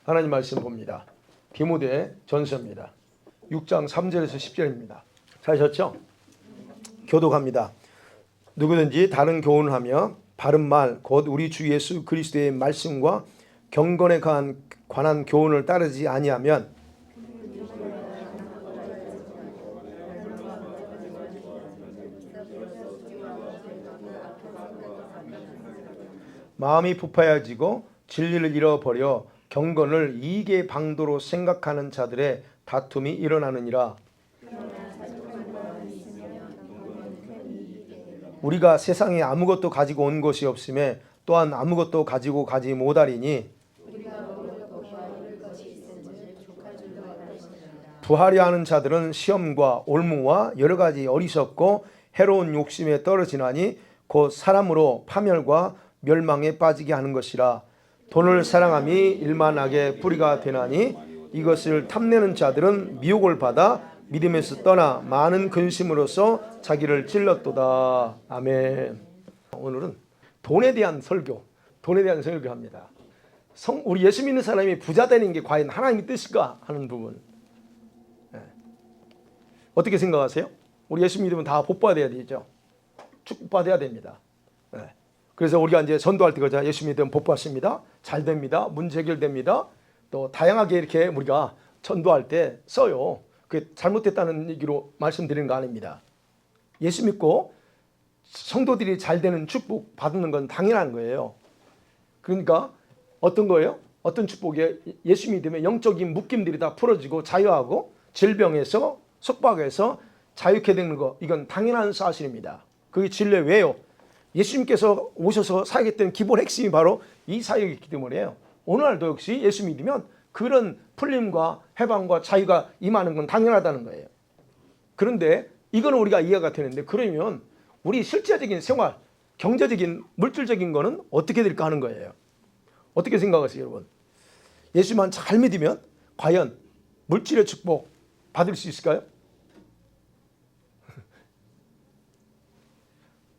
하나님 말씀 봅니다. 디모데 전서입니다. 6장 3절에서 10절입니다. 찾으셨죠? 교독합니다. 누구든지 다른 교훈을 하며 바른 말 곧 우리 주 예수 그리스도의 말씀과 경건에 관한 교훈을 따르지 아니하면 마음이 부패해지고 진리를 잃어버려 경건을 이익의 방도로 생각하는 자들의 다툼이 일어나느니라. 우리가 세상에 아무것도 가지고 온 것이 없음에 또한 아무것도 가지고 가지 못하리니 부하려 하는 자들은 시험과 올무와 여러 가지 어리석고 해로운 욕심에 떨어지나니 곧 사람으로 파멸과 멸망에 빠지게 하는 것이라. 돈을 사랑함이 일만하게 뿌리가 되나니 이것을 탐내는 자들은 미혹을 받아 믿음에서 떠나 많은 근심으로써 자기를 찔렀도다. 아멘. 오늘은 돈에 대한 설교합니다. 우리 예수 믿는 사람이 부자 되는 게 과연 하나님의 뜻일까 하는 부분. 어떻게 생각하세요? 우리 예수 믿으면 다 복 받아야 되죠. 축복받아야 됩니다. 그래서 우리가 이제 전도할 때 그러자 예수 믿으면 복 받습니다. 잘 됩니다. 문제 해결됩니다. 또 다양하게 이렇게 우리가 전도할 때 써요. 그게 잘못됐다는 얘기로 말씀드리는 거 아닙니다. 예수 믿고 성도들이 잘 되는 축복 받는 건 당연한 거예요. 그러니까 어떤 거예요? 어떤 축복에 예수 믿으면 영적인 묶임들이 다 풀어지고 자유하고 질병에서 속박에서 자유케 되는 거, 이건 당연한 사실입니다. 그게 진리 왜요? 예수님께서 오셔서 사역했던 기본 핵심이 바로 이 사역이기 때문에요. 오늘날도 역시 예수 믿으면 그런 풀림과 해방과 자유가 임하는 건 당연하다는 거예요. 그런데 이거는 우리가 이해가 되는데, 그러면 우리 실제적인 생활, 경제적인 물질적인 거는 어떻게 될까 하는 거예요. 어떻게 생각하세요, 여러분? 예수만 잘 믿으면 과연 물질의 축복 받을 수 있을까요?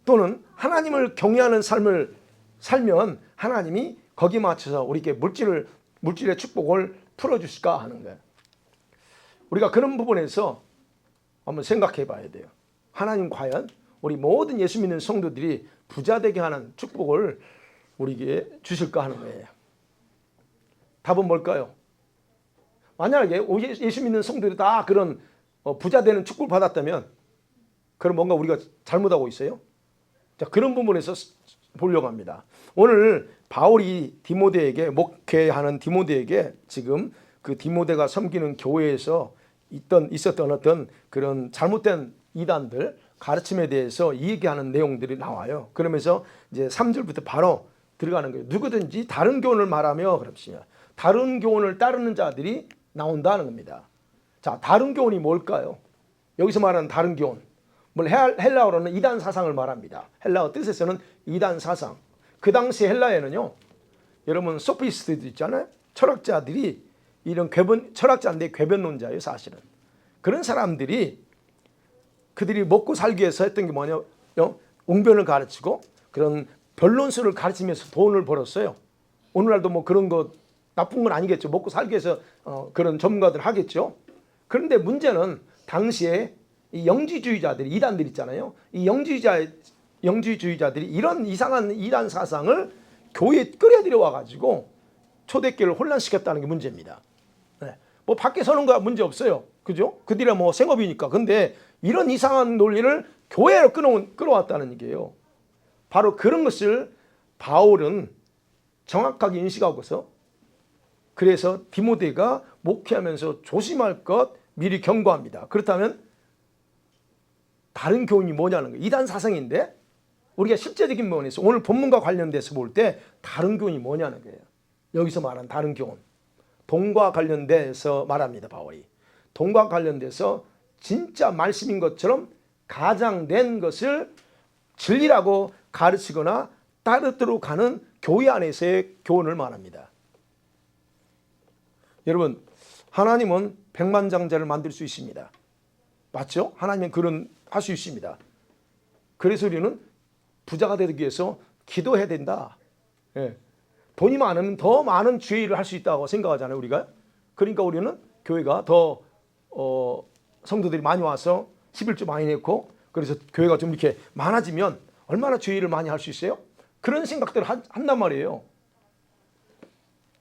또는 하나님을 경외하는 삶을 살면 하나님이 거기에 맞춰서 우리에게 물질의 축복을 풀어주실까 하는 거예요. 우리가 그런 부분에서 한번 생각해 봐야 돼요. 하나님 과연 우리 모든 예수 믿는 성도들이 부자 되게 하는 축복을 우리에게 주실까 하는 거예요. 답은 뭘까요? 만약에 예수 믿는 성도들이 다 그런 부자 되는 축복을 받았다면 그럼 뭔가 우리가 잘못하고 있어요? 자, 그런 부분에서 보려고 합니다. 오늘 바울이 디모데에게, 목회하는 디모데에게 지금 그 디모데가 섬기는 교회에서 있었던 어떤 그런 잘못된 이단들 가르침에 대해서 얘기하는 내용들이 나와요. 그러면서 이제 3절부터 바로 들어가는 거예요. 누구든지 다른 교훈을 말하며 그럽시다. 다른 교훈을 따르는 자들이 나온다는 겁니다. 자, 다른 교훈이 뭘까요? 여기서 말하는 다른 교훈, 헬라어로는 이단 사상을 말합니다. 헬라어 뜻에서는 이단 사상. 그 당시 헬라에는요, 여러분 소피스트도 있잖아요. 철학자들이 이런 철학자인데 궤변론자예요, 사실은. 그런 사람들이 그들이 먹고 살기 위해서 했던 게 뭐냐, 웅변을 가르치고 그런 변론수를 가르치면서 돈을 벌었어요. 오늘날도 뭐 그런 거 나쁜 건 아니겠죠. 먹고 살기 위해서 그런 전문가들 하겠죠. 그런데 문제는 당시에 이 영지주의자들이, 이단들 있잖아요. 이 영지주의자들이 이런 이상한 이단 사상을 교회에 끌어들여 와가지고 초대교회를 혼란시켰다는 게 문제입니다. 네. 뭐 밖에 서는 거 문제 없어요. 그죠? 그들이 뭐 생업이니까. 근데 이런 이상한 논리를 교회로 끌어왔다는 얘기예요. 바로 그런 것을 바울은 정확하게 인식하고서, 그래서 디모데가 목회하면서 조심할 것 미리 경고합니다. 그렇다면 다른 교훈이 뭐냐는 거예요. 이단 사상인데 우리가 실제적인 면에서 오늘 본문과 관련돼서 볼 때 다른 교훈이 뭐냐는 거예요. 여기서 말한 다른 교훈, 돈과 관련돼서 말합니다. 바울이 돈과 관련돼서 진짜 말씀인 것처럼 가장된 것을 진리라고 가르치거나 따르도록 하는 교회 안에서의 교훈을 말합니다. 여러분, 하나님은 백만장자를 만들 수 있습니다. 맞죠? 하나님은 그런 할 수 있습니다. 그래서 우리는 부자가 되기 위해서 기도해야 된다. 예. 돈이 많으면 더 많은 주의 일을 할 수 있다고 생각하잖아요, 우리가. 그러니까 우리는 교회가 더 성도들이 많이 와서 11조 많이 냈고, 그래서 교회가 좀 이렇게 많아지면 얼마나 주의 일을 많이 할 수 있어요? 그런 생각들을 한단 말이에요.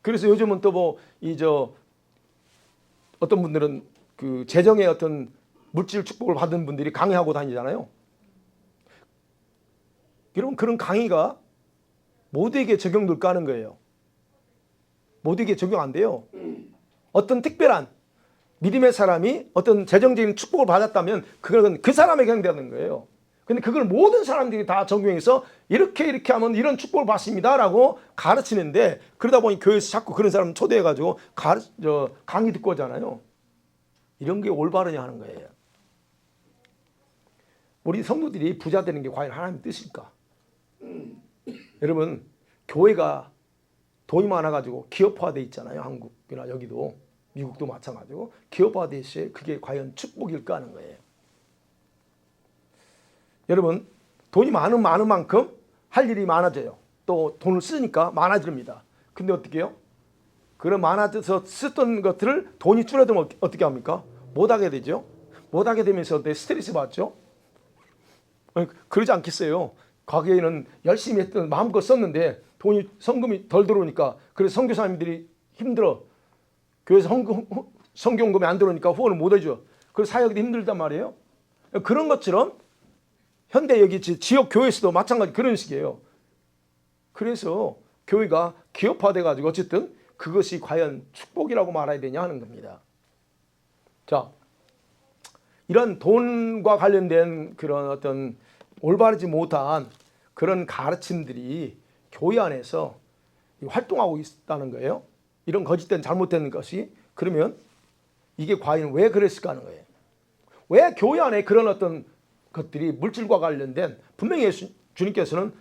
그래서 요즘은 또 어떤 분들은 그 재정의 어떤 물질 축복을 받은 분들이 강의하고 다니잖아요. 여러분, 그런 강의가 모두에게 적용될까 하는 거예요. 모두에게 적용 안 돼요. 어떤 특별한 믿음의 사람이 어떤 재정적인 축복을 받았다면 그건 그 사람에게 해당되는 거예요. 근데 그걸 모든 사람들이 다 적용해서 이렇게 하면 이런 축복을 받습니다라고 가르치는데, 그러다 보니 교회에서 자꾸 그런 사람 초대해가지고 강의 듣고 오잖아요. 이런 게 올바르냐 하는 거예요. 우리 성도들이 부자 되는 게 과연 하나님의 뜻일까? 여러분, 교회가 돈이 많아가지고 기업화돼 있잖아요. 한국이나 여기도, 미국도 마찬가지고 기업화돼 있어요. 그게 과연 축복일까 하는 거예요. 여러분, 돈이 많은 만큼 할 일이 많아져요. 또 돈을 쓰니까 많아집니다. 근데 어떻게 해요? 그런 많아져서 쓰던 것들을 돈이 줄어들면 어떻게 합니까? 못하게 되죠. 못하게 되면서 스트레스 받죠. 그러지 않겠어요? 과거에는 열심히 했던 마음껏 썼는데 돈이 성금이 덜 들어오니까, 그래서 선교사님들이 힘들어. 교회에서 성경금이 안 들어오니까 후원을 못 해줘. 그래서 사역이 힘들단 말이에요. 그런 것처럼 현대 여기 지역 교회에서도 마찬가지 그런 식이에요. 그래서 교회가 기업화돼 가지고 어쨌든 그것이 과연 축복이라고 말해야 되냐 하는 겁니다. 자, 이런 돈과 관련된 그런 어떤 올바르지 못한 그런 가르침들이 교회 안에서 활동하고 있다는 거예요. 이런 거짓된 잘못된 것이. 그러면 이게 과연 왜 그랬을까 하는 거예요. 왜 교회 안에 그런 어떤 것들이 물질과 관련된, 분명히 주님께서는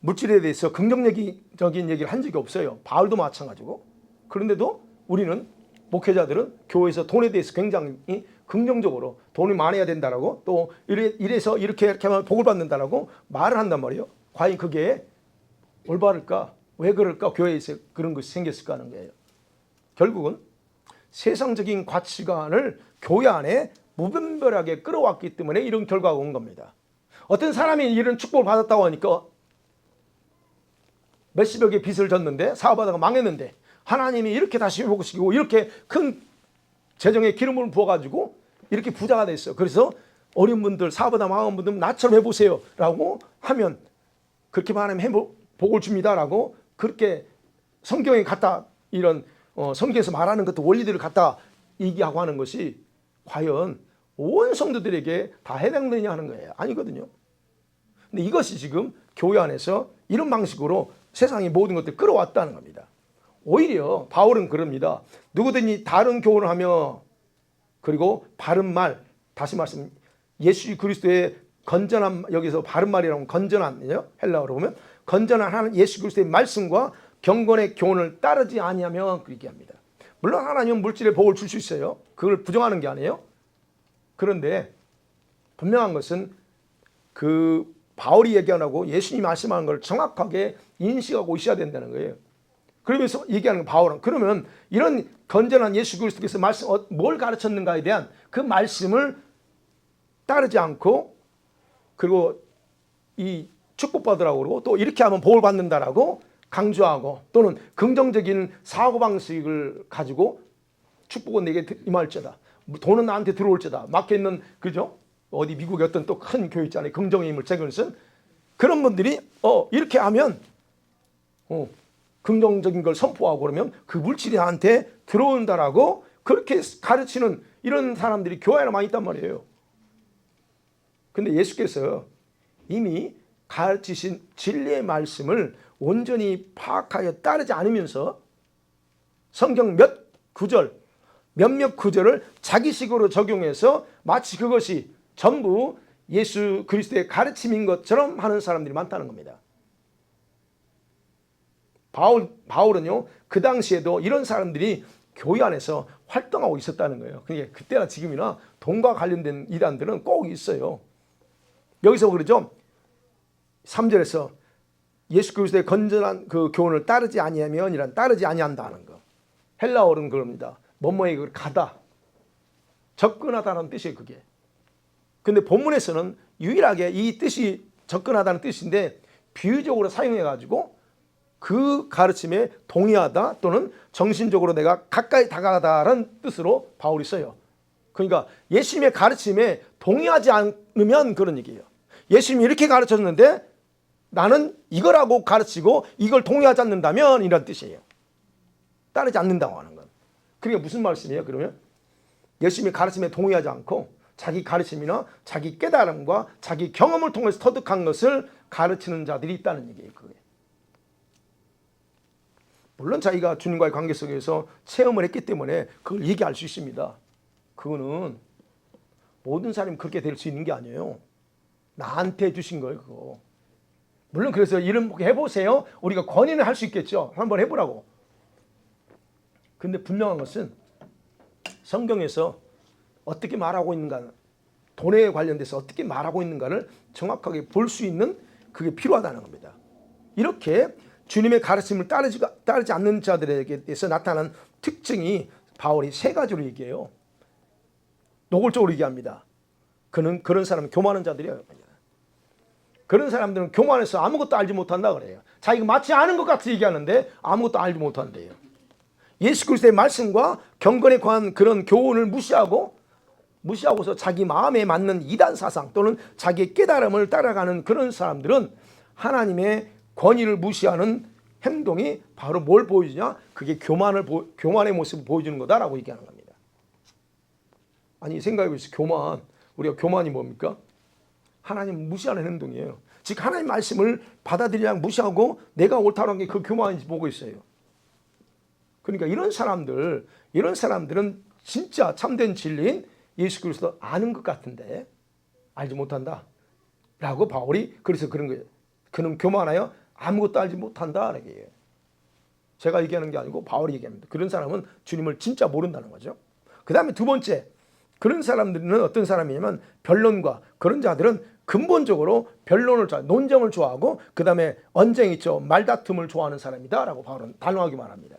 물질에 대해서 긍정적인 얘기를 한 적이 없어요. 바울도 마찬가지고. 그런데도 우리는, 목회자들은 교회에서 돈에 대해서 굉장히 긍정적으로 돈이 많아야 된다라고, 또 이래서 이렇게 하면 복을 받는다라고 말을 한단 말이에요. 과연 그게 올바를까? 왜 그럴까? 교회에서 그런 것이 생겼을까 하는 거예요. 결국은 세상적인 가치관을 교회 안에 무분별하게 끌어왔기 때문에 이런 결과가 온 겁니다. 어떤 사람이 이런 축복을 받았다고 하니까 몇십억의 빚을 졌는데, 사업하다가 망했는데 하나님이 이렇게 다시 회복시키고 이렇게 큰 재정의 기름을 부어가지고 이렇게 부자가 됐어요. 그래서 어려운 분들, 사업하다 망한 분들 나처럼 해보세요 라고 하면 그렇게 하나님 복을 줍니다라고, 그렇게 성경에 갖다 이런 성경에서 말하는 것도 원리들을 갖다 얘기하고 하는 것이 과연 온 성도들에게 다 해당되냐 하는 거예요. 아니거든요. 근데 이것이 지금 교회 안에서 이런 방식으로 세상의 모든 것들을 끌어왔다는 겁니다. 오히려 바울은 그럽니다. 누구든지 다른 교훈을 하며, 그리고 바른 말, 다시 말씀, 예수 그리스도의 건전한, 여기서 바른 말이라고 하면 건전한이요, 헬라어로 보면 건전한 하나님 예수 그리스도의 말씀과 경건의 교훈을 따르지 아니하며, 그렇게 합니다. 물론 하나님은 물질의 복을 줄 수 있어요. 그걸 부정하는 게 아니에요. 그런데 분명한 것은 그 바울이 얘기하고 예수님이 말씀하는 걸 정확하게 인식하고 있어야 된다는 거예요. 그러면서 얘기하는 바울은, 그러면 이런 건전한 예수 그리스도께서 뭘 가르쳤는가에 대한 그 말씀을 따르지 않고, 그리고 이 축복받으라고 그러고 또 이렇게 하면 복을 받는다라고 강조하고, 또는 긍정적인 사고방식을 가지고 축복은 내게 임할지어다, 돈은 나한테 들어올지어다, 막혀있는, 그죠? 어디 미국의 어떤 또 큰 교회 있잖아요. 긍정의 힘을 책을 쓴 그런 분들이 이렇게 하면 긍정적인 걸 선포하고 그러면 그 물질이 나한테 들어온다라고 그렇게 가르치는 이런 사람들이 교회 안에 많이 있단 말이에요. 근데 예수께서 이미 가르치신 진리의 말씀을 온전히 파악하여 따르지 않으면서 성경 몇몇 구절을 자기식으로 적용해서 마치 그것이 전부 예수 그리스도의 가르침인 것처럼 하는 사람들이 많다는 겁니다. 바울은요, 그 당시에도 이런 사람들이 교회 안에서 활동하고 있었다는 거예요. 그게 그때나 지금이나 돈과 관련된 이단들은 꼭 있어요. 여기서 그러죠. 3절에서 예수 그리스도의 건전한 그 교훈을 따르지 아니하면이란 따르지 아니한다는 거. 헬라어는 그럽니다. 뭐뭐에 가다, 접근하다는 뜻이에요, 그게. 근데 본문에서는 유일하게 이 뜻이 접근하다는 뜻인데 비유적으로 사용해 가지고 그 가르침에 동의하다 또는 정신적으로 내가 가까이 다가가다라는 뜻으로 바울이 써요. 그러니까 예수님의 가르침에 동의하지 않으면 그런 얘기예요. 예수님이 이렇게 가르쳤는데 나는 이거라고 가르치고 이걸 동의하지 않는다면 이런 뜻이에요. 따르지 않는다고 하는 건. 그러니까 무슨 말씀이에요? 그러면 예수님의 가르침에 동의하지 않고 자기 가르침이나 자기 깨달음과 자기 경험을 통해서 터득한 것을 가르치는 자들이 있다는 얘기예요. 그게. 물론 자기가 주님과의 관계 속에서 체험을 했기 때문에 그걸 얘기할 수 있습니다. 그거는 모든 사람이 그렇게 될 수 있는 게 아니에요. 나한테 주신 거예요, 그거. 물론 그래서 이런 해보세요. 우리가 권유는 할 수 있겠죠. 한번 해보라고. 근데 분명한 것은 성경에서 어떻게 말하고 있는가, 돈에 관련돼서 어떻게 말하고 있는가를 정확하게 볼 수 있는 그게 필요하다는 겁니다. 이렇게 주님의 가르침을 따르지 않는 자들에게서 나타난 특징이 바울이 세 가지로 얘기해요. 노골적으로 얘기합니다. 그런 사람은 교만한 자들이에요. 그런 사람들은 교만해서 아무것도 알지 못한다 그래요. 자기가 맞지 않은 것 같이 얘기하는데 아무것도 알지 못한대요. 예수 그리스도의 말씀과 경건에 관한 그런 교훈을 무시하고서 자기 마음에 맞는 이단 사상 또는 자기의 깨달음을 따라가는 그런 사람들은 하나님의 권위를 무시하는 행동이 바로 뭘 보여주냐? 그게 교만의 모습을 보여주는 거다라고 얘기하는 겁니다. 아니 생각해 보세요. 우리가 교만이 뭡니까? 하나님 무시하는 행동이에요. 즉 하나님 말씀을 받아들이지 무시하고 내가 옳다고 하는 게 그 교만인지 보고 있어요. 그러니까 이런 사람들은 진짜 참된 진리인 예수 그리스도 아는 것 같은데 알지 못한다 라고 바울이 그래서 그런 거예요. 그는 교만하여 아무것도 알지 못한다 라고 얘기해요. 제가 얘기하는 게 아니고 바울이 얘기합니다. 그런 사람은 주님을 진짜 모른다는 거죠. 그 다음에 두 번째, 그런 사람들은 어떤 사람이냐면 변론과 그런 자들은 근본적으로 변론을 논쟁을 좋아하고 그 다음에 언쟁 있죠. 말다툼을 좋아하는 사람이다 라고 바울은 단호하게 말합니다.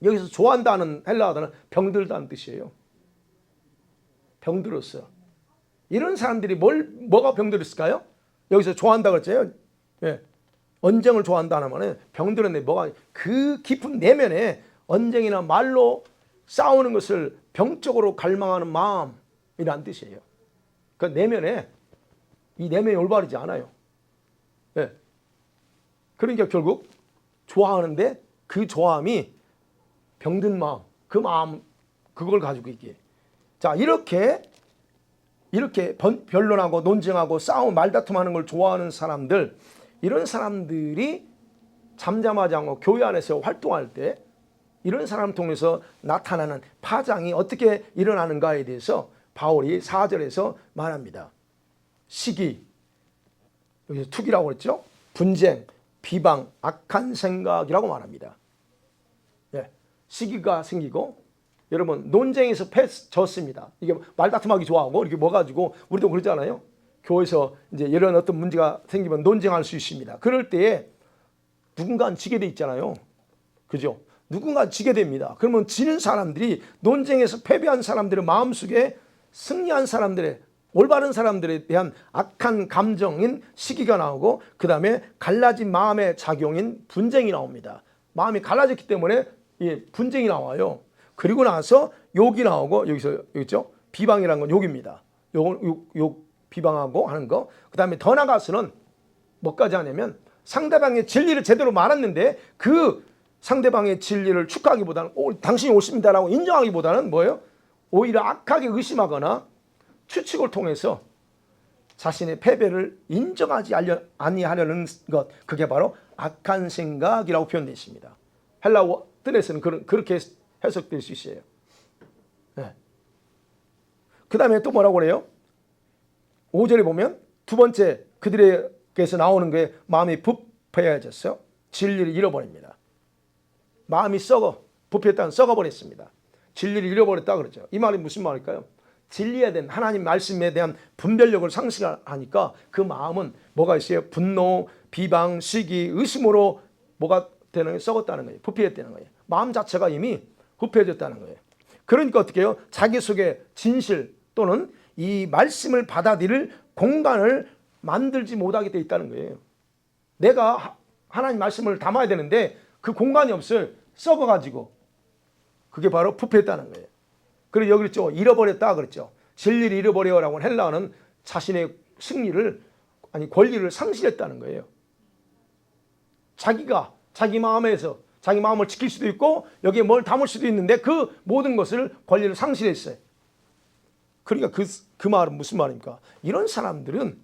여기서 좋아한다는 헬라어는 병들다는 뜻이에요. 병들었어. 이런 사람들이 뭐가 병들었을까요? 여기서 좋아한다고 그랬잖아요. 예. 언쟁을 좋아한다는 말은 병들었네. 뭐가 그 깊은 내면에 언쟁이나 말로 싸우는 것을 병적으로 갈망하는 마음이라는 뜻이에요. 그 내면에 이 내면이 올바르지 않아요. 예. 그러니까 결국 좋아하는데 그 좋아함이 병든 마음, 그 마음 그걸 가지고 있기에. 자, 이렇게 변론하고 논쟁하고 싸움, 말다툼하는 걸 좋아하는 사람들, 이런 사람들이 잠잠하지 않고 교회 안에서 활동할 때 이런 사람을 통해서 나타나는 파장이 어떻게 일어나는가에 대해서 바울이 4절에서 말합니다. 시기, 여기서 투기라고 그랬죠? 분쟁, 비방, 악한 생각이라고 말합니다. 예, 시기가 생기고 여러분 논쟁에서 졌습니다. 이게 말다툼하기 좋아하고 이렇게 뭐 가지고 우리도 그러잖아요. 교회에서 이제 이런 어떤 문제가 생기면 논쟁할 수 있습니다. 그럴 때에 누군가는 지게 돼 있잖아요. 그죠? 누군가 지게 됩니다. 그러면 지는 사람들이 논쟁에서 패배한 사람들의 마음속에 승리한 사람들의 올바른 사람들에 대한 악한 감정인 시기가 나오고 그 다음에 갈라진 마음의 작용인 분쟁이 나옵니다. 마음이 갈라졌기 때문에 분쟁이 나와요. 그리고 나서 욕이 나오고 여기 있죠? 비방이라는 건 욕입니다. 욕 비방하고 하는 거. 그 다음에 더 나가서는 뭐까지 하냐면 상대방의 진리를 제대로 말했는데 그 상대방의 진리를 축하하기보다는 당신이 옳습니다라고 인정하기보다는 뭐예요? 오히려 악하게 의심하거나 추측을 통해서 자신의 패배를 인정하지 아니하려는 것, 그게 바로 악한 생각이라고 표현되어 있습니다. 헬라어 뜻에서는 그렇게 해석될 수 있어요. 네. 그 다음에 또 뭐라고 그래요? 5절에 보면 두 번째 그들에게서 나오는 게 마음이 부패해졌어요. 진리를 잃어버립니다. 마음이 부패했다는 썩어버렸습니다. 진리를 잃어버렸다 그러죠. 이 말이 무슨 말일까요? 진리에 대한 하나님 말씀에 대한 분별력을 상실하니까 그 마음은 뭐가 있어요? 분노, 비방, 시기, 의심으로 뭐가 되는 거예요? 썩었다는 거예요. 부패했다는 거예요. 마음 자체가 이미 부패해졌다는 거예요. 그러니까 어떻게 해요? 자기 속에 진실 또는 이 말씀을 받아들일 공간을 만들지 못하게 돼 있다는 거예요. 내가 하나님 말씀을 담아야 되는데 그 공간이 없어요. 썩어가지고. 그게 바로 부패했다는 거예요. 그리고 여기 그랬죠. 잃어버렸다 그랬죠. 진리를 잃어버려라고 헬라어는 자신의 승리를 아니 권리를 상실했다는 거예요. 자기가 자기 마음에서 자기 마음을 지킬 수도 있고 여기에 뭘 담을 수도 있는데 그 모든 것을 권리를 상실했어요. 그러니까 그 말은 무슨 말입니까? 이런 사람들은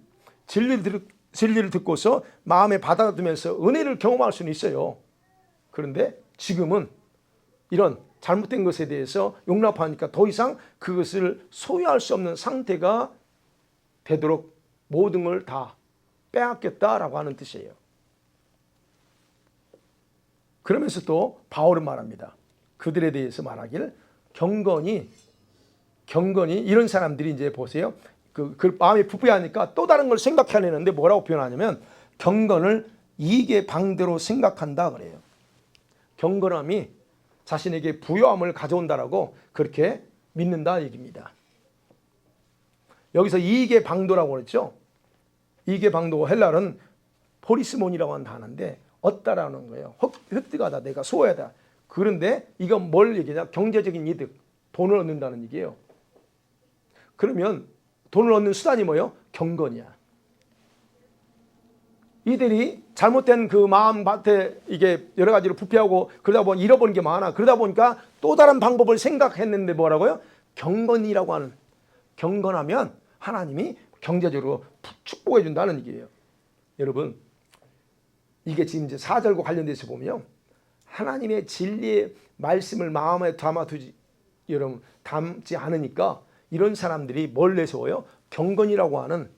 진리를 듣고서 마음에 받아두면서 은혜를 경험할 수는 있어요. 그런데 지금은 이런 잘못된 것에 대해서 용납하니까 더 이상 그것을 소유할 수 없는 상태가 되도록 모든 걸 다 빼앗겼다라고 하는 뜻이에요. 그러면서 또 바울은 말합니다. 그들에 대해서 말하기를 경건이 이런 사람들이 이제 보세요. 그 마음이 부패하니까 또 다른 걸 생각해내는데 뭐라고 표현하냐면 경건을 이익의 방대로 생각한다 그래요. 경건함이 자신에게 부요함을 가져온다라고 그렇게 믿는다 얘기입니다. 여기서 이익의 방도라고 그랬죠. 이익의 방도 헬라어는 포리스몬이라고 하는 단어인데 얻다라는 거예요. 획득하다, 내가 소유하다. 그런데 이건 뭘 얘기하냐? 경제적인 이득, 돈을 얻는다는 얘기예요. 그러면 돈을 얻는 수단이 뭐예요? 경건이야. 이들이 잘못된 그 마음밭에 이게 여러 가지로 부패하고 그러다 보니 잃어버린 게 많아. 그러다 보니까 또 다른 방법을 생각했는데 뭐라고요? 경건이라고 하는, 경건하면 하나님이 경제적으로 축복해 준다는 얘기예요. 여러분, 이게 지금 이제 4절과 관련돼서 보면 하나님의 진리의 말씀을 마음에 담지 않으니까 이런 사람들이 뭘 내세워요? 경건이라고 하는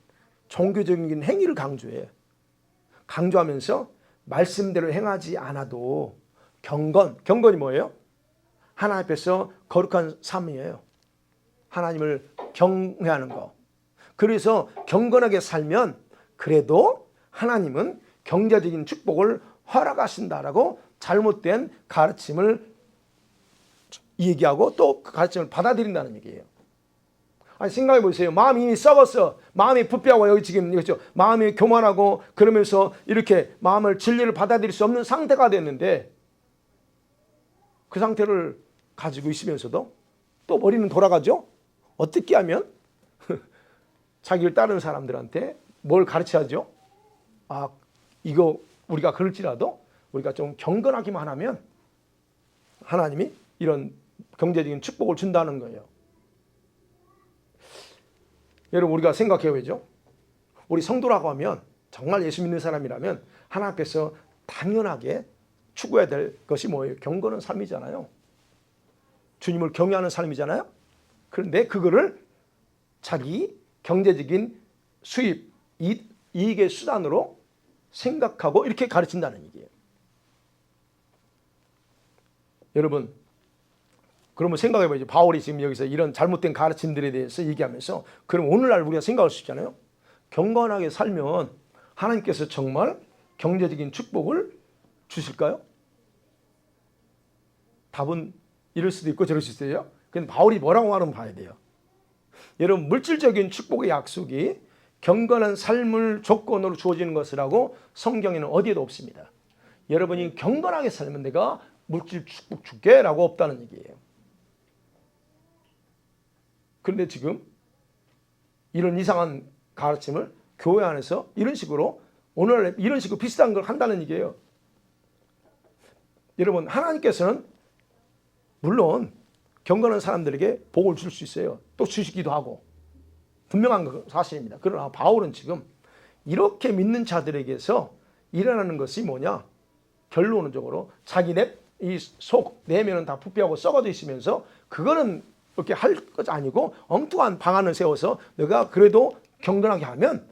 종교적인 행위를 강조해요. 강조하면서 말씀대로 행하지 않아도 경건이 뭐예요? 하나님 앞에서 거룩한 삶이에요. 하나님을 경외하는 거. 그래서 경건하게 살면 그래도 하나님은 경제적인 축복을 허락하신다라고 잘못된 가르침을 얘기하고 또 그 가르침을 받아들인다는 얘기예요. 아니 생각해 보세요. 마음이 이미 썩었어. 마음이 부패하고 여기 지금 그렇죠. 마음이 교만하고 그러면서 이렇게 마음을 진리를 받아들일 수 없는 상태가 됐는데 그 상태를 가지고 있으면서도 또 머리는 돌아가죠. 어떻게 하면 자기를 따르는 사람들한테 뭘 가르쳐야죠? 아, 이거 우리가 그럴지라도 우리가 좀 경건하기만 하면 하나님이 이런 경제적인 축복을 준다는 거예요. 여러분 우리가 생각해 보죠. 우리 성도라고 하면 정말 예수 믿는 사람이라면 하나님 앞에서 당연하게 추구해야 될 것이 뭐예요? 경건한 삶이잖아요. 주님을 경외하는 삶이잖아요. 그런데 그거를 자기 경제적인 수입, 이익의 수단으로 생각하고 이렇게 가르친다는 얘기예요. 여러분 그러면 생각해 보죠. 바울이 지금 여기서 이런 잘못된 가르침들에 대해서 얘기하면서 그럼 오늘날 우리가 생각할 수 있잖아요. 경건하게 살면 하나님께서 정말 경제적인 축복을 주실까요? 답은 이럴 수도 있고 저럴 수도 있어요. 근데 바울이 뭐라고 하는 봐야 돼요. 여러분 물질적인 축복의 약속이 경건한 삶을 조건으로 주어지는 것이라고 성경에는 어디에도 없습니다. 여러분이 경건하게 살면 내가 물질 축복 줄게 라고 없다는 얘기예요. 그런데 지금 이런 이상한 가르침을 교회 안에서 이런 식으로 오늘날 이런 식으로 비슷한 걸 한다는 얘기예요. 여러분 하나님께서는 물론 경건한 사람들에게 복을 줄 수 있어요. 또 주시기도 하고 분명한 사실입니다. 그러나 바울은 지금 이렇게 믿는 자들에게서 일어나는 것이 뭐냐? 결론적으로 자기 이 속 내면은 다 부패하고 썩어져 있으면서 그거는 이렇게 할 것이 아니고 엉뚱한 방안을 세워서 내가 그래도 경건하게 하면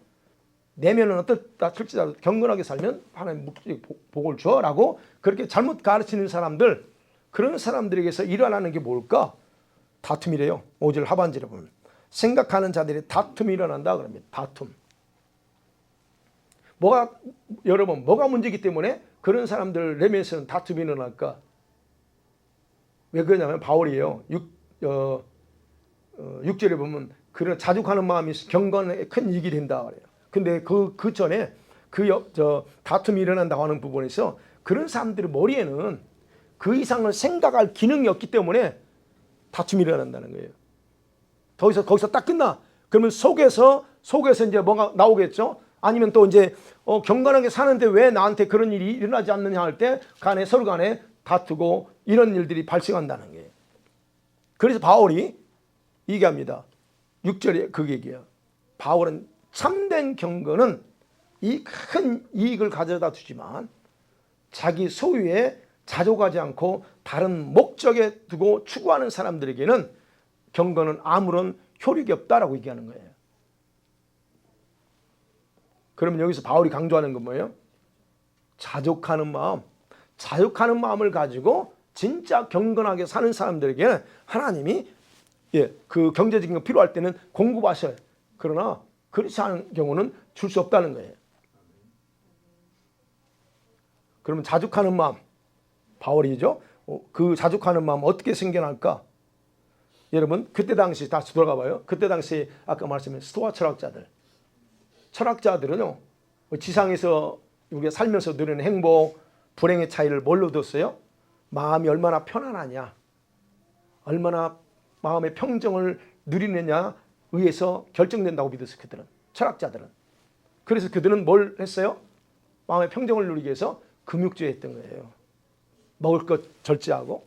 내면은 어떻다 칠지라도 경건하게 살면 하나님 복을 줘라고 그렇게 잘못 가르치는 사람들, 그런 사람들에게서 일어나는 게 뭘까? 다툼이래요. 5절 하반절에 보면 생각하는 자들의 다툼이 일어난다 그럽니다. 다툼. 여러분 뭐가 문제이기 때문에 그런 사람들 내면서는 다툼이 일어날까? 왜 그러냐면 바울이에요. 6절에 보면 그런 자족하는 마음이 경건에 큰 이익이 된다 그래요. 근데 그 전에 다툼이 일어난다고 하는 부분에서 그런 사람들의 머리에는 그 이상을 생각할 기능이 없기 때문에 다툼이 일어난다는 거예요. 거기서 딱 끝나. 그러면 속에서 이제 뭐가 나오겠죠? 아니면 또 이제 경건하게 사는데 왜 나한테 그런 일이 일어나지 않느냐 할 때 서로 간에 다투고 이런 일들이 발생한다는 거예요. 그래서 바울이 얘기합니다. 6절에 그 얘기예요. 바울은 참된 경건은 이 큰 이익을 가져다 주지만 자기 소유에 자족하지 않고 다른 목적에 두고 추구하는 사람들에게는 경건은 아무런 효력이 없다라고 얘기하는 거예요. 그러면 여기서 바울이 강조하는 건 뭐예요? 자족하는 마음을 가지고 진짜 경건하게 사는 사람들에게는 하나님이 그 경제적인 거 필요할 때는 공급하셔요. 그러나 그렇지 않은 경우는 줄 수 없다는 거예요. 그러면 자족하는 마음, 바울이죠. 그 자족하는 마음 어떻게 생겨날까? 여러분 그때 당시 다시 돌아가 봐요. 그때 당시 아까 말씀드린 스토아 철학자들은요 지상에서 우리가 살면서 누리는 행복, 불행의 차이를 뭘로 뒀어요? 마음이 얼마나 편안하냐, 얼마나 마음의 평정을 누리느냐 의해서 결정된다고 믿었어요. 그들은, 철학자들은. 그래서 그들은 뭘 했어요? 마음의 평정을 누리기 위해서 금욕주의 했던 거예요. 먹을 것 절제하고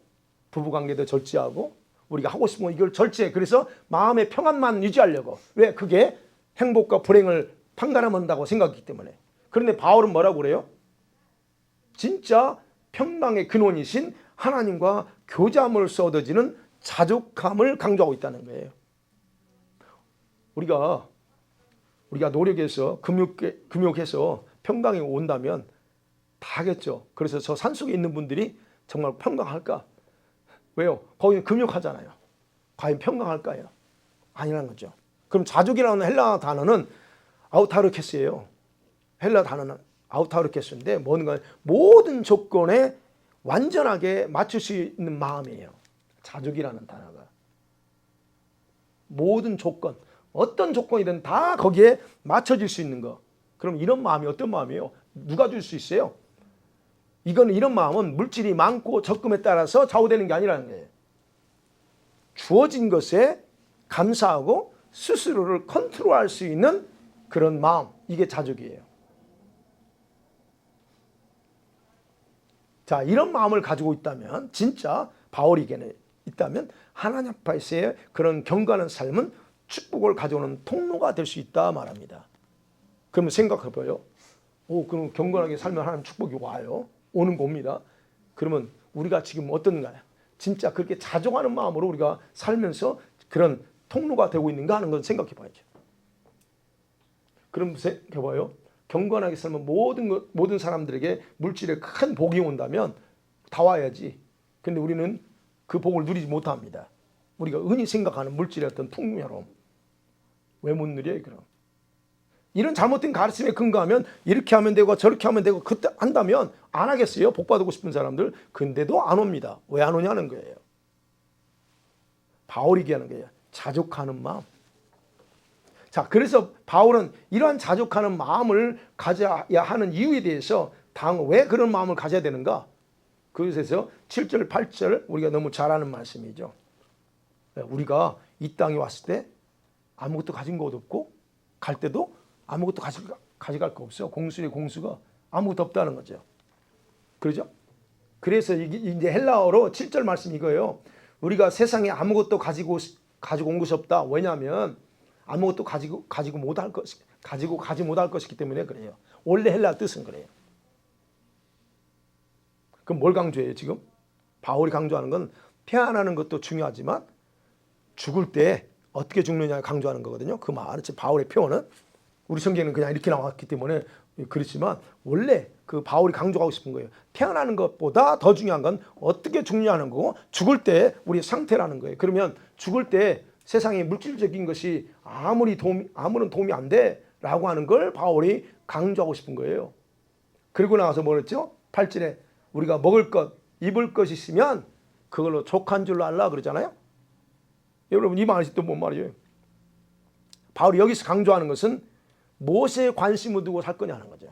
부부관계도 절제하고 우리가 하고 싶은 거 이걸 절제해. 그래서 마음의 평안만 유지하려고. 왜? 그게 행복과 불행을 판가름한다고 생각했기 때문에. 그런데 바울은 뭐라고 그래요? 진짜 평강의 근원이신 하나님과 교제함으로써 얻어지는 자족함을 강조하고 있다는 거예요. 우리가 노력해서 금욕해서 평강이 온다면 다 하겠죠. 그래서 저 산속에 있는 분들이 정말 평강할까? 왜요? 거기는 금욕하잖아요. 과연 평강할까요? 아니라는 거죠. 그럼 자족이라는 헬라 단어는 아우타르케스예요. 헬라 단어는 아우타르케스인데 뭔가 모든 조건에 완전하게 맞출 수 있는 마음이에요. 자족이라는 단어가. 모든 조건, 어떤 조건이든 다 거기에 맞춰질 수 있는 거. 그럼 이런 마음이 어떤 마음이에요? 누가 줄 수 있어요? 이런 마음은 물질이 많고 적금에 따라서 좌우되는 게 아니라는 거예요. 주어진 것에 감사하고 스스로를 컨트롤할 수 있는 그런 마음, 이게 자족이에요. 자, 이런 마음을 가지고 있다면, 진짜 바울에게는 있다면 하나님 앞에서의 그런 경건한 삶은 축복을 가져오는 통로가 될 수 있다 말합니다. 그러면 생각해봐요. 그럼 경건하게 살면 하나님 축복이 와요. 오는 겁니다. 그러면 우리가 지금 어떤가요? 진짜 그렇게 자족하는 마음으로 우리가 살면서 그런 통로가 되고 있는가 하는 건 생각해 봐야죠. 그럼 생각해봐요. 경건하게 살면 모든 사람들에게 물질에 큰 복이 온다면 다 와야지. 근데 우리는 그 복을 누리지 못합니다. 우리가 흔히 생각하는 물질의 어떤 풍요로움. 왜 못 누려요, 그럼? 이런 잘못된 가르침에 근거하면 이렇게 하면 되고 저렇게 하면 되고 그때 한다면 안 하겠어요? 복 받고 싶은 사람들. 근데도 안 옵니다. 왜 안 오냐는 거예요. 바울이 얘기하는 거예요. 자족하는 마음. 자, 그래서 바울은 이러한 자족하는 마음을 가져야 하는 이유에 대해서 왜 그런 마음을 가져야 되는가? 그래서 7절, 8절 우리가 너무 잘 아는 말씀이죠. 우리가 이 땅에 왔을 때 아무것도 가진 것도 없고 갈 때도 아무것도 가져갈 거 없어요. 공수가 아무것도 없다는 거죠. 그러죠? 그래서 이제 헬라어로 7절 말씀 이거예요. 우리가 세상에 아무것도 가지고 온 것이 없다. 왜냐하면 아무것도 가지 못할 것이기 때문에 그래요. 원래 헬라 뜻은 그래요. 그럼 뭘 강조해요 지금? 바울이 강조하는 건 태어나는 것도 중요하지만 죽을 때 어떻게 죽느냐 강조하는 거거든요. 그 말, 바울의 표현은 우리 성경은 그냥 이렇게 나왔기 때문에 그렇지만 원래 그 바울이 강조하고 싶은 거예요. 태어나는 것보다 더 중요한 건 어떻게 죽느냐는 거고 죽을 때 우리의 상태라는 거예요. 그러면 죽을 때 세상의 물질적인 것이 아무런 도움이 안 돼. 라고 하는 걸 바울이 강조하고 싶은 거예요. 그리고 나서 뭐랬죠? 8절에 우리가 먹을 것, 입을 것이 있으면 그걸로 족한 줄로 알라 그러잖아요. 여러분 이 말이 또 뭔 말이에요? 바울이 여기서 강조하는 것은 무엇에 관심을 두고 살 거냐는 거죠.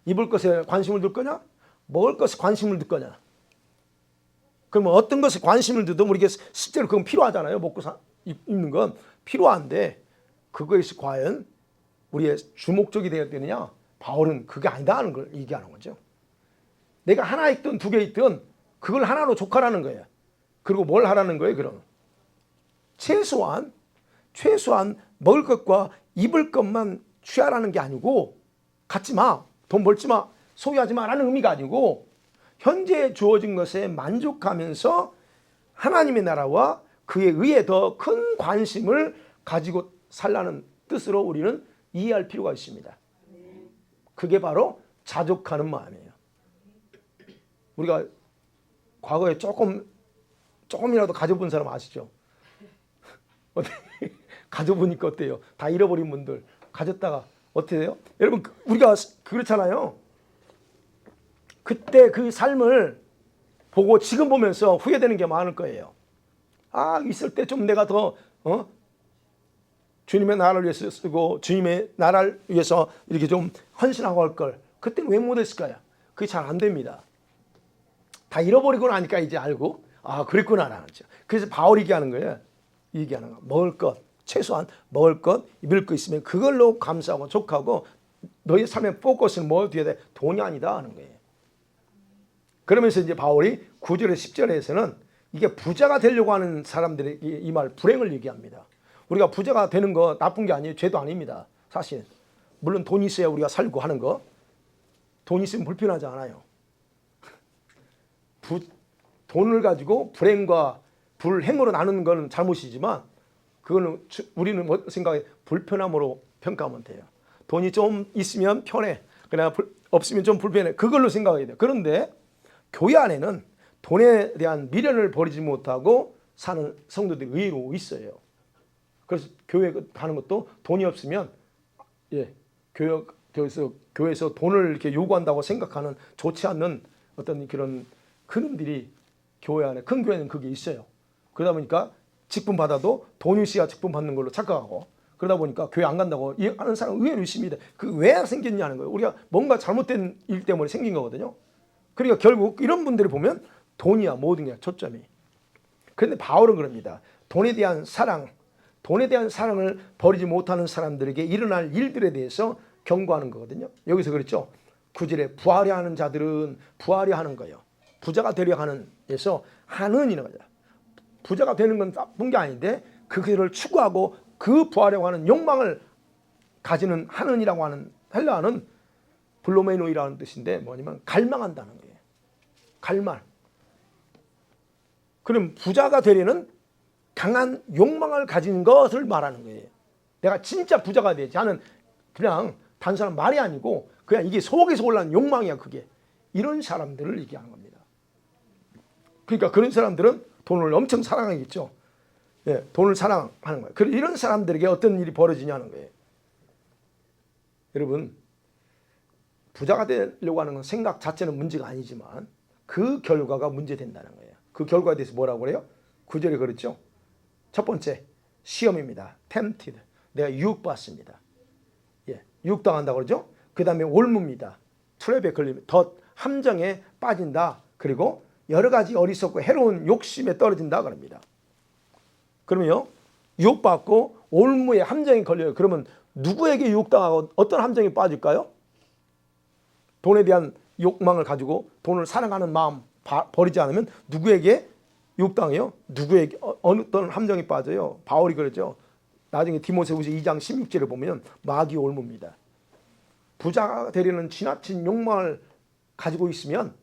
입을 것에 관심을 둘 거냐? 먹을 것에 관심을 둘 거냐? 그러면 어떤 것에 관심을 두든 우리에게 실제로 그건 필요하잖아요. 먹고 입는 건 필요한데 그것이 과연 우리의 주목적이 되어야 되느냐? 바울은 그게 아니다 하는 걸 얘기하는 거죠. 내가 하나 있든 두 개 있든 그걸 하나로 족하라는 거예요. 그리고 뭘 하라는 거예요? 그럼 최소한 먹을 것과 입을 것만 취하라는 게 아니고 갖지 마, 돈 벌지 마, 소유하지 마라는 의미가 아니고 현재 주어진 것에 만족하면서 하나님의 나라와 그에 의해 더 큰 관심을 가지고 살라는 뜻으로 우리는 이해할 필요가 있습니다. 그게 바로 자족하는 마음이에요. 우리가 과거에 조금이라도 가져본 사람 아시죠? 가져보니까 어때요? 다 잃어버린 분들 가졌다가 어떻게 돼요? 여러분 우리가 그렇잖아요. 그때 그 삶을 보고 지금 보면서 후회되는 게 많을 거예요. 아, 있을 때 좀 내가 더 주님의 나라를 위해서 쓰고 주님의 나라를 위해서 이렇게 좀 헌신하고 할 걸. 그때는 왜 못했을까요? 그게 잘 안 됩니다. 다 잃어버리고 나니까 이제 알고 아 그랬구나라는 거죠. 그래서 바울이 얘기하는 거예요. 얘기하는 거. 먹을 것, 최소한 먹을 것, 입을 것 있으면 그걸로 감사하고 족하고 너희 삶의 포커스는 뭐 뒤에 돼? 돈이 아니다 하는 거예요. 그러면서 이제 바울이 9절에 10절에서는 이게 부자가 되려고 하는 사람들에게 이 말 불행을 얘기합니다. 우리가 부자가 되는 거 나쁜 게 아니에요. 죄도 아닙니다. 사실. 물론 돈이 있어야 우리가 살고 하는 거. 돈 있으면 불편하지 않아요. 돈을 가지고 불행과 불행으로 나누는 건 잘못이지만 그거는 우리는 뭐 생각해 불편함으로 평가하면 돼요. 돈이 좀 있으면 편해. 그러나 없으면 좀 불편해. 그걸로 생각해야 돼요. 그런데 교회 안에는 돈에 대한 미련을 버리지 못하고 사는 성도들이 의외로 있어요. 그래서 교회 가는 것도 돈이 없으면 교회에서 돈을 이렇게 요구한다고 생각하는 좋지 않는 어떤 그런 그놈들이 교회 안에 큰 교회는 그게 있어요. 그러다 보니까 직분 받아도 돈이 있어야 직분 받는 걸로 착각하고 그러다 보니까 교회 안 간다고 하는 사람 의외로 있습니다. 그 왜 생겼냐는 거예요. 우리가 뭔가 잘못된 일 때문에 생긴 거거든요. 그러니까 결국 이런 분들을 보면 돈이야 모든 게 초점이. 그런데 바울은 그럽니다. 돈에 대한 사랑을 버리지 못하는 사람들에게 일어날 일들에 대해서 경고하는 거거든요. 여기서 그랬죠. 9절에 부하려 하는 자들은 부하려 하는 거예요. 부자가 되려 하는 데서 하는이라는 거죠. 부자가 되는 건 나쁜 게 아닌데 그것을 추구하고 그 부하려고 하는 욕망을 가지는 하는이라고 하는 헬라어는 블로메노이라는 뜻인데 뭐냐면 갈망한다는 거예요. 갈망. 그럼 부자가 되려는 강한 욕망을 가진 것을 말하는 거예요. 내가 진짜 부자가 되지 하는 그냥 단순한 말이 아니고 그냥 이게 속에서 올라오는 욕망이야 그게. 이런 사람들을 얘기하는 겁니다. 그러니까 그런 사람들은 돈을 엄청 사랑하겠죠. 돈을 사랑하는 거예요. 이런 사람들에게 어떤 일이 벌어지냐는 거예요. 여러분 부자가 되려고 하는 건 생각 자체는 문제가 아니지만 그 결과가 문제된다는 거예요. 그 결과에 대해서 뭐라고 그래요? 9절에 그랬죠. 첫 번째 시험입니다. tempted. 내가 유혹받습니다. 유혹당한다고 그러죠. 그 다음에 올무입니다. 트랩에 걸리면 더 함정에 빠진다. 그리고 여러 가지 어리석고 해로운 욕심에 떨어진다 그럽니다. 그러면요 유혹받고 올무의 함정에 걸려요. 그러면 누구에게 유혹당하고 어떤 함정에 빠질까요? 돈에 대한 욕망을 가지고 돈을 사랑하는 마음 버리지 않으면 누구에게 유혹당해요? 누구에게 어떤 함정에 빠져요? 바울이 그러죠. 나중에 디모데후서 2장 16절을 보면 마귀 올무입니다. 부자가 되려는 지나친 욕망을 가지고 있으면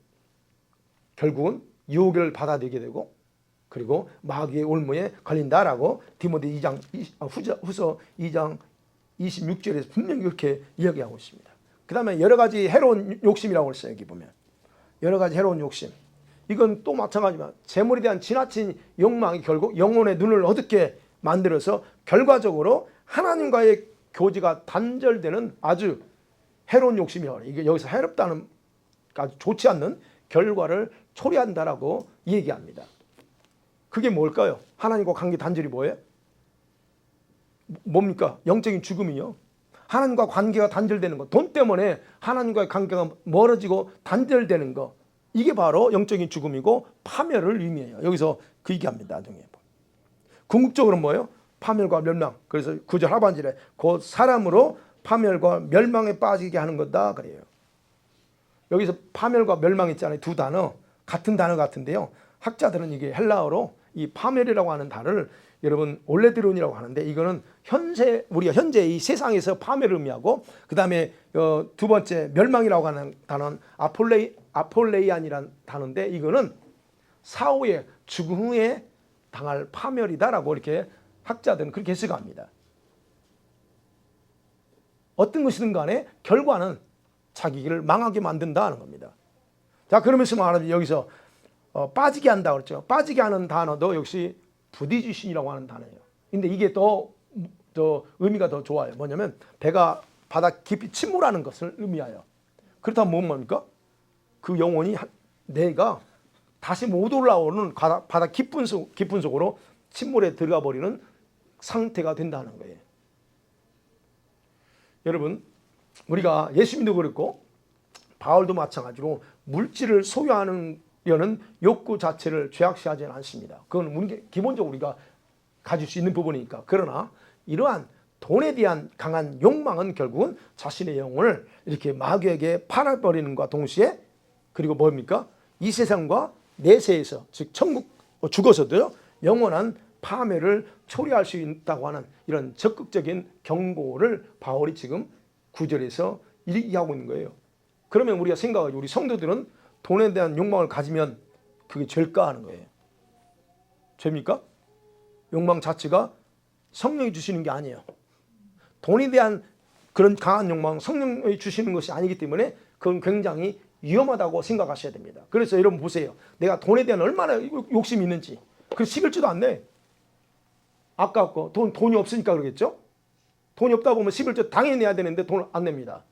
결국은 유혹을 받아들이게 되고 그리고 마귀의 올무에 걸린다라고 디모데 후서 2장 26절에서 분명히 그렇게 이야기하고 있습니다. 그 다음에 여러 가지 해로운 욕심이라고 했어요. 여기 보면 여러 가지 해로운 욕심. 이건 또 마찬가지지만 재물에 대한 지나친 욕망이 결국 영혼의 눈을 어둡게 만들어서 결과적으로 하나님과의 교제가 단절되는 아주 해로운 욕심이요. 이게 여기서 해롭다는 아주 좋지 않는 결과를 초래한다라고 얘기합니다. 그게 뭘까요? 하나님과 관계 단절이 뭐예요? 뭡니까? 영적인 죽음이요. 하나님과 관계가 단절되는 것, 돈 때문에 하나님과의 관계가 멀어지고 단절되는 것, 이게 바로 영적인 죽음이고 파멸을 의미해요. 여기서 그 얘기합니다. 나중에 궁극적으로 뭐예요? 파멸과 멸망. 그래서 9절 하반절에 곧 사람으로 파멸과 멸망에 빠지게 하는 거다 그래요. 여기서 파멸과 멸망 있잖아요. 두 단어, 같은 단어 같은데요. 학자들은 이게 헬라어로 이 파멸이라고 하는 단어를 여러분 올레드론이라고 하는데, 이거는 우리가 현재 이 세상에서 파멸을 의미하고, 그 다음에 두 번째 멸망이라고 하는 단어는 아폴레이안이라는 단어인데, 이거는 사후에 죽음 후에 당할 파멸이다라고 이렇게 학자들은 그렇게 해석합니다. 어떤 것이든 간에 결과는 자기 길을 망하게 만든다는 겁니다. 자, 그러면서 말하면 여기서 빠지게 한다 그랬죠. 빠지게 하는 단어도 역시 부디주신이라고 하는 단어예요. 근데 이게 더 의미가 더 좋아요. 뭐냐면 배가 바다 깊이 침몰하는 것을 의미하여. 그렇다면 뭡니까? 그 영혼이 내가 다시 못 올라오는 바다 깊은 속으로 침몰에 들어가 버리는 상태가 된다는 거예요. 여러분, 우리가 예수님도 그렇고 바울도 마찬가지로 물질을 소유하려는 욕구 자체를 죄악시하지는 않습니다. 그건 기본적으로 우리가 가질 수 있는 부분이니까. 그러나 이러한 돈에 대한 강한 욕망은 결국은 자신의 영혼을 이렇게 마귀에게 팔아버리는과 동시에, 그리고 뭡니까? 이 세상과 내세에서, 즉 천국 죽어서도요 영원한 파멸을 초래할 수 있다고 하는 이런 적극적인 경고를 바울이 지금 9절에서 얘기하고 있는 거예요. 그러면 우리가 생각하죠. 우리 성도들은 돈에 대한 욕망을 가지면 그게 죄일까 하는 거예요. 죄입니까? 욕망 자체가 성령이 주시는 게 아니에요. 돈에 대한 그런 강한 욕망, 성령이 주시는 것이 아니기 때문에 그건 굉장히 위험하다고 생각하셔야 됩니다. 그래서 여러분 보세요. 내가 돈에 대한 얼마나 욕심이 있는지. 그래서 11조도 안 내. 아깝고 돈이 없으니까 그러겠죠. 돈이 없다 보면 11조 당연히 내야 되는데 돈을 안 냅니다.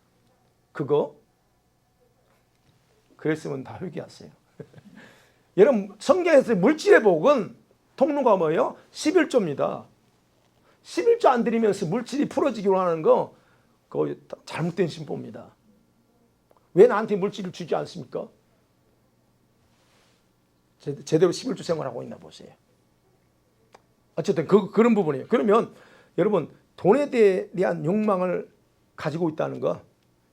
그거 그랬으면 다 회개하세요. 여러분, 성경에서 물질의 복은 통로가 뭐예요? 11조입니다. 11조 안 드리면서 물질이 풀어지기로 하는 거, 그거 잘못된 신보입니다. 왜 나한테 물질을 주지 않습니까? 제대로 11조 생활하고 있나 보세요. 어쨌든 그런 부분이에요. 그러면 여러분, 돈에 대한 욕망을 가지고 있다는 거,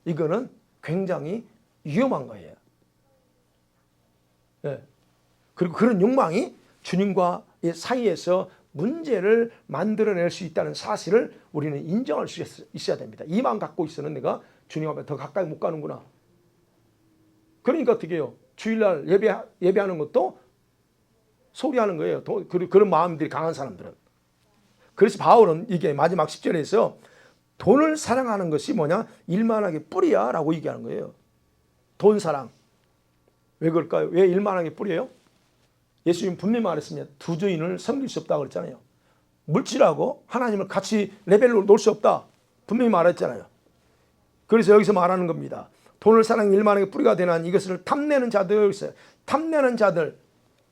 이거는 굉장히 위험한 거예요. 네. 그리고 그런 욕망이 주님과의 사이에서 문제를 만들어낼 수 있다는 사실을 우리는 인정할 수 있어야 됩니다. 이 마음 갖고 있어는 내가 주님 앞에 더 가까이 못 가는구나. 그러니까 어떻게 해요? 주일날 예배하는 것도 소리하는 거예요. 그런 마음들이 강한 사람들은. 그래서 바울은 이게 마지막 10절에서 돈을 사랑하는 것이 뭐냐? 일만하게 뿌리야 라고 얘기하는 거예요. 돈 사랑. 왜 그럴까요? 왜 일만하게 뿌리예요? 예수님 분명히 말했습니다. 두 주인을 섬길 수 없다고 그랬잖아요. 물질하고 하나님을 같이 레벨로 놓을 수 없다. 분명히 말했잖아요. 그래서 여기서 말하는 겁니다. 돈을 사랑이 일만하게 뿌리가 되는 이것을 탐내는 자들 있어요. 탐내는 자들.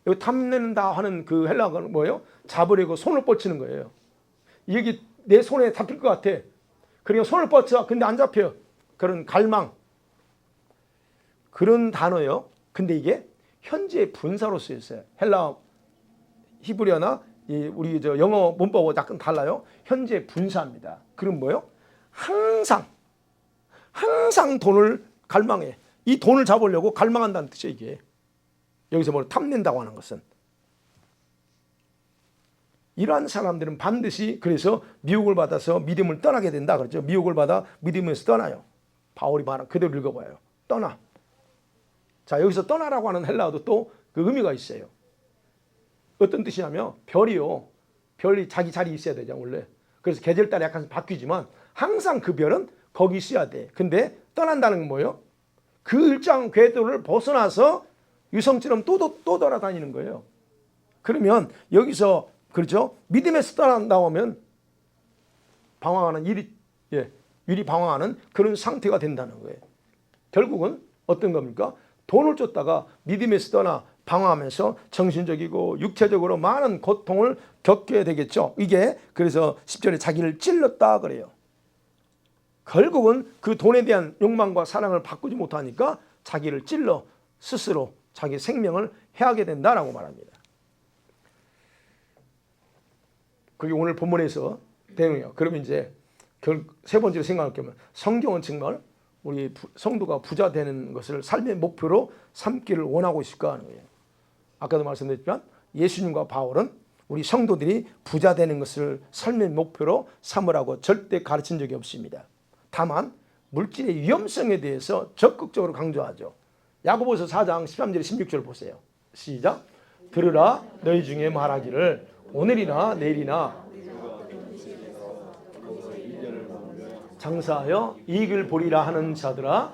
여기 탐내는다 하는 그 헬라어가 뭐예요? 잡으려고 손을 뻗치는 거예요. 이게 내 손에 잡힐 것 같아. 그러니까 손을 뻗쳐. 근데 안 잡혀. 그런 갈망. 그런 단어요. 근데 이게 현재 분사로 쓰였어요. 헬라어, 히브리어나 우리 영어 문법하고 약간 달라요. 현재 분사입니다. 그럼 뭐예요? 항상 돈을 갈망해. 이 돈을 잡으려고 갈망한다는 뜻이에요, 이게. 여기서 뭘 탐낸다고 하는 것은. 이러한 사람들은 반드시 그래서 미혹을 받아서 믿음을 떠나게 된다 그렇죠. 미혹을 받아 믿음에서 떠나요. 바울이 말한 그대로 읽어봐요. 떠나. 자, 여기서 떠나라고 하는 헬라어도 또 그 의미가 있어요. 어떤 뜻이냐면 별이요. 별이 자기 자리에 있어야 되죠, 원래. 그래서 계절 따라 약간 바뀌지만 항상 그 별은 거기 있어야 돼. 근데 떠난다는 건 뭐예요? 그 일정 궤도를 벗어나서 유성처럼 또 돌아다니는 거예요. 그러면 여기서 그렇죠? 믿음에서 떠난다고 하면 방황하는 일이 위리방황하는 그런 상태가 된다는 거예요. 결국은 어떤 겁니까? 돈을 쫓다가 믿음에서 떠나 방황하면서 정신적이고 육체적으로 많은 고통을 겪게 되겠죠. 이게 그래서 10절에 자기를 찔렀다 그래요. 결국은 그 돈에 대한 욕망과 사랑을 바꾸지 못하니까 자기를 찔러 스스로 자기 생명을 해하게 된다라고 말합니다. 그게 오늘 본문에서 내용이에요. 그러면 이제 세 번째로 생각할 경우 성경은 정말 우리 성도가 부자 되는 것을 삶의 목표로 삼기를 원하고 있을까 하는 거예요. 아까도 말씀드렸지만 예수님과 바울은 우리 성도들이 부자 되는 것을 삶의 목표로 삼으라고 절대 가르친 적이 없습니다. 다만 물질의 위험성에 대해서 적극적으로 강조하죠. 야고보서 4장 13절 16절 보세요. 시작. 들으라 너희 중에 말하기를 오늘이나 내일이나 장사하여 이익을 보리라 하는 자들아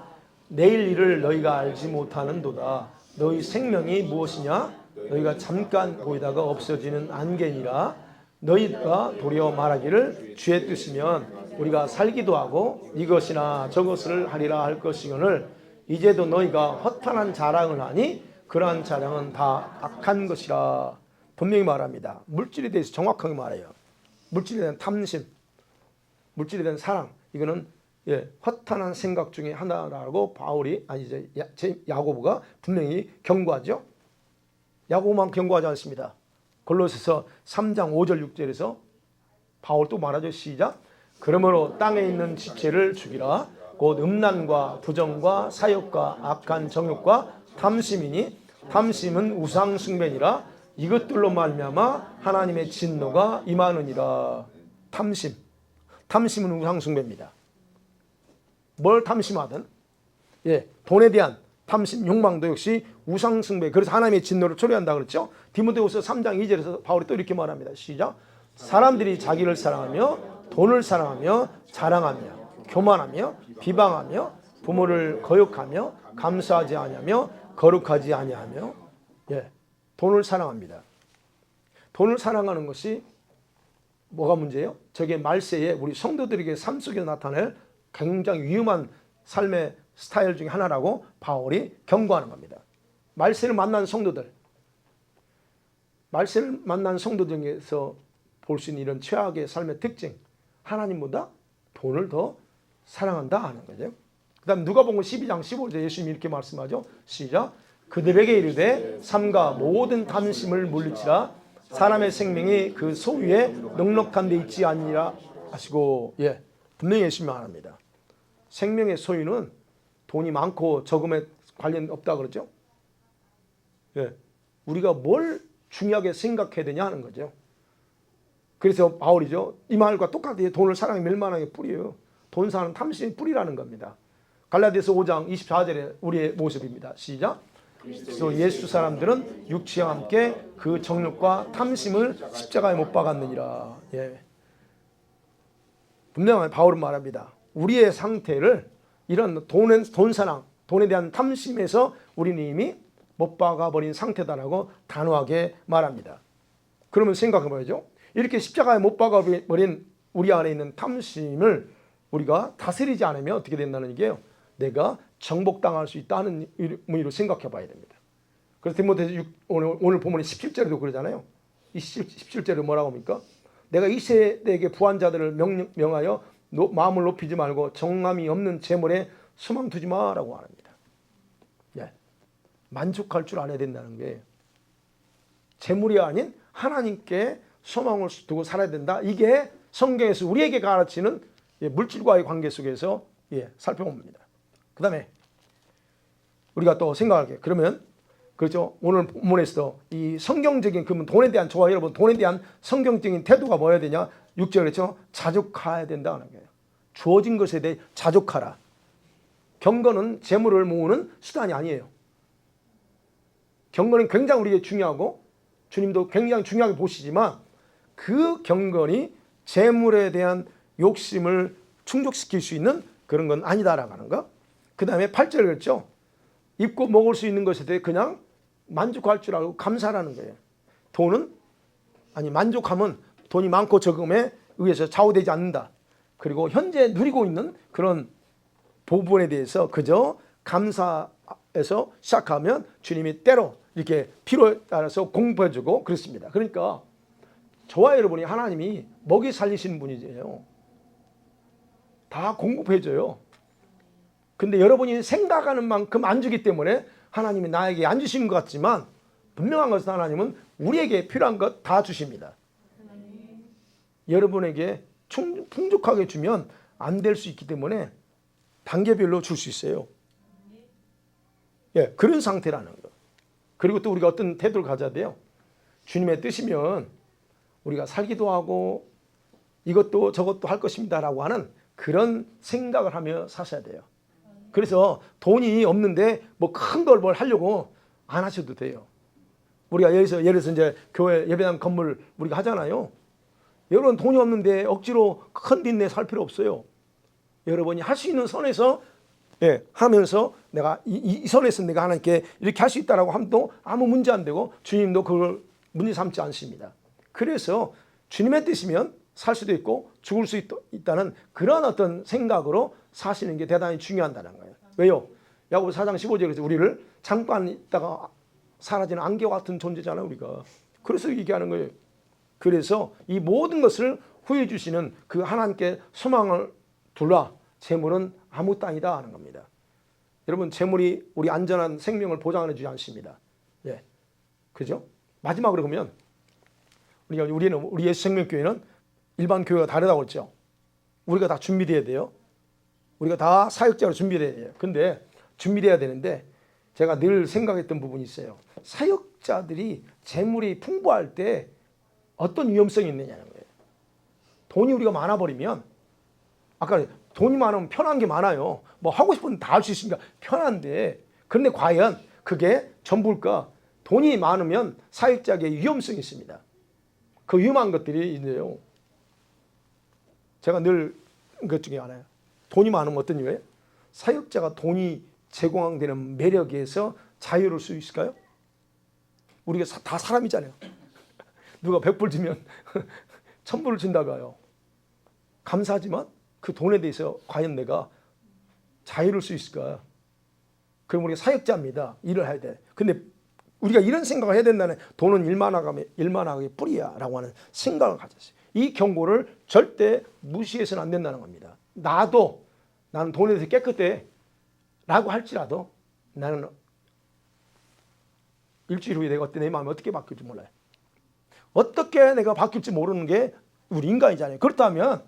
내일 일을 너희가 알지 못하는도다. 너희 생명이 무엇이냐? 너희가 잠깐 보이다가 없어지는 안개니라. 너희가 도리어 말하기를 주의 뜻이면 우리가 살기도 하고 이것이나 저것을 하리라 할 것이거늘 이제도 너희가 허탄한 자랑을 하니 그러한 자랑은 다 악한 것이라. 분명히 말합니다. 물질에 대해서 정확하게 말해요. 물질에 대한 탐심, 물질에 대한 사랑, 이거는 허탄한 생각 중에 하나라고 바울이 야고보가 분명히 경고하죠. 야고보만 경고하지 않습니다. 골로새서 3장 5절 6절에서 바울 또 말하죠. 시작. 그러므로 땅에 있는 지체를 죽이라. 곧 음란과 부정과 사욕과 악한 정욕과 탐심이니 탐심은 우상 숭배니라. 이것들로 말미암아 하나님의 진노가 임하느니라. 탐심은 우상 숭배입니다. 뭘 탐심하든 돈에 대한 탐심, 욕망도 역시 우상 숭배. 그래서 하나님의 진노를 초래한다 그랬죠. 디모데후서 3장 2절에서 바울이 또 이렇게 말합니다. 시작. 사람들이 자기를 사랑하며 돈을 사랑하며 자랑하며 교만하며 비방하며 부모를 거역하며 감사하지 아니하며 거룩하지 아니하며 돈을 사랑합니다. 돈을 사랑하는 것이 뭐가 문제예요? 저게 말세에 우리 성도들에게 삶 속에 나타낼 굉장히 위험한 삶의 스타일 중에 하나라고 바울이 경고하는 겁니다. 말세를 만난 성도들, 말세를 만난 성도들 중에서 볼 수 있는 이런 최악의 삶의 특징, 하나님보다 돈을 더 사랑한다 하는 거죠. 그 다음 누가복음 12장 15절 예수님이 이렇게 말씀하죠. 시작. 그들에게 이르되 삼가 모든 탐심을 물리치라. 사람의 생명이 그 소유에 넉넉한 데 있지 아니라 하시고 분명히 예수님이 말합니다. 생명의 소유는 돈이 많고 적음에 관련 없다 그러죠. 우리가 뭘 중요하게 생각해야 되냐 하는 거죠. 그래서 바울이죠. 이 말과 똑같이 돈을 사랑이 멸망의 뿌리예요. 돈 사는 탐심의 뿌리라는 겁니다. 갈라디아서 5장 24절에 우리의 모습입니다. 시작. 그래서 예수 사람들은 육체와 함께 그 정욕과 탐심을 십자가에 못 박았느니라. 분명히 바울은 말합니다. 우리의 상태를 이런 돈 사랑, 돈에 대한 탐심에서 우리는 이미 못 박아버린 상태다라고 단호하게 말합니다. 그러면 생각해봐야죠. 이렇게 십자가에 못 박아버린 우리 안에 있는 탐심을 우리가 다스리지 않으면 어떻게 된다는 얘기예요? 내가 정복당할 수 있다는 의미로 생각해 봐야 됩니다. 그래서 디모데후서 오늘 본문의 17절에도 그러잖아요. 이 17절에 뭐라고 합니까? 내가 이 세대에게 부한 자들을 명하여 마음을 높이지 말고 정함이 없는 재물에 소망 두지 마라고 합니다. 만족할 줄 알아야 된다는 게 재물이 아닌 하나님께 소망을 두고 살아야 된다. 이게 성경에서 우리에게 가르치는 물질과의 관계 속에서 살펴봅니다. 그 다음에 우리가 또 생각할게요. 그러면 그렇죠. 오늘 본문에서도 이 성경적인 그러면 돈에 대한 좋아 여러분 돈에 대한 성경적인 태도가 뭐여야 되냐? 6절 그렇죠. 자족해야 된다는 거예요. 주어진 것에 대해 자족하라. 경건은 재물을 모으는 수단이 아니에요. 경건은 굉장히 우리에게 중요하고 주님도 굉장히 중요하게 보시지만 그 경건이 재물에 대한 욕심을 충족시킬 수 있는 그런 건 아니다라고 하는 거. 그 다음에 8절 그랬죠. 입고 먹을 수 있는 것에 대해 그냥 만족할 줄 알고 감사라는 거예요. 만족함은 돈이 많고 적음에 의해서 좌우되지 않는다. 그리고 현재 누리고 있는 그런 부분에 대해서 그저 감사해서 시작하면 주님이 때로 이렇게 필요에 따라서 공부해주고 그렇습니다. 그러니까 저와 여러분이 하나님이 먹이 살리시는 분이에요. 다 공급해줘요. 근데 여러분이 생각하는 만큼 안 주기 때문에 하나님이 나에게 안 주시는 것 같지만 분명한 것은 하나님은 우리에게 필요한 것 다 주십니다. 여러분에게 풍족하게 주면 안 될 수 있기 때문에 단계별로 줄 수 있어요. 예, 그런 상태라는 거. 그리고 또 우리가 어떤 태도를 가져야 돼요. 주님의 뜻이면 우리가 살기도 하고 이것도 저것도 할 것입니다라고 하는 그런 생각을 하며 사셔야 돼요. 그래서 돈이 없는데 뭐 큰 걸 뭘 하려고 안 하셔도 돼요. 우리가 예를 들어서 이제 교회 예배당 건물 우리가 하잖아요. 여러분 돈이 없는데 억지로 큰 빚내 살 필요 없어요. 여러분이 할 수 있는 선에서 하면서 내가 이 선에서 내가 하나님께 이렇게 할 수 있다라고 함도 아무 문제 안 되고 주님도 그걸 문제 삼지 않습니다. 그래서 주님의 뜻이면 살 수도 있고 죽을 수 있다는 그런 어떤 생각으로 사시는 게 대단히 중요하다는 거예요. 왜요? 야고보 4장 15절에서 우리를 잠깐 있다가 사라지는 안개와 같은 존재잖아요, 우리가. 그래서 얘기하는 거예요. 그래서 이 모든 것을 후해 주시는 그 하나님께 소망을 둘라 재물은 아무것도 아니다 하는 겁니다. 여러분, 재물이 우리 안전한 생명을 보장해 주지 않습니다. 예, 그죠? 마지막으로 보면 우리 예수 생명교회는 일반 교회가 다르다고 했죠. 우리가 다 준비돼야 돼요. 우리가 다 사역자로 준비돼야 돼요. 근데 준비돼야 되는데 제가 늘 생각했던 부분이 있어요. 사역자들이 재물이 풍부할 때 어떤 위험성이 있느냐는 거예요. 돈이 우리가 많아버리면 아까 돈이 많으면 편한 게 많아요. 뭐 하고 싶은 다 할 수 있으니까 편한데 그런데 과연 그게 전부일까? 돈이 많으면 사역자에게 위험성이 있습니다. 그 위험한 것들이 있네요. 제가 늘 그 중에 하나요. 돈이 많으면 어떤 이유예요? 사역자가 돈이 제공되는 매력에서 자유로울 수 있을까요? 우리가 다 사람이잖아요. 누가 100불 주면 1000불을 준다고 해요. 감사하지만 그 돈에 대해서 과연 내가 자유로울 수 있을까? 그럼 우리가 사역자입니다. 일을 해야 돼. 근데 우리가 이런 생각을 해야 된다는 돈은 일만하게 뿌리야 라고 하는 생각을 가졌어요. 이 경고를 절대 무시해서는 안 된다는 겁니다. 나는 돈에 대해서 깨끗해 라고 할지라도 나는 일주일 후에 내가 내 마음이 어떻게 바뀔지 몰라요. 어떻게 내가 바뀔지 모르는 게 우리 인간이잖아요. 그렇다면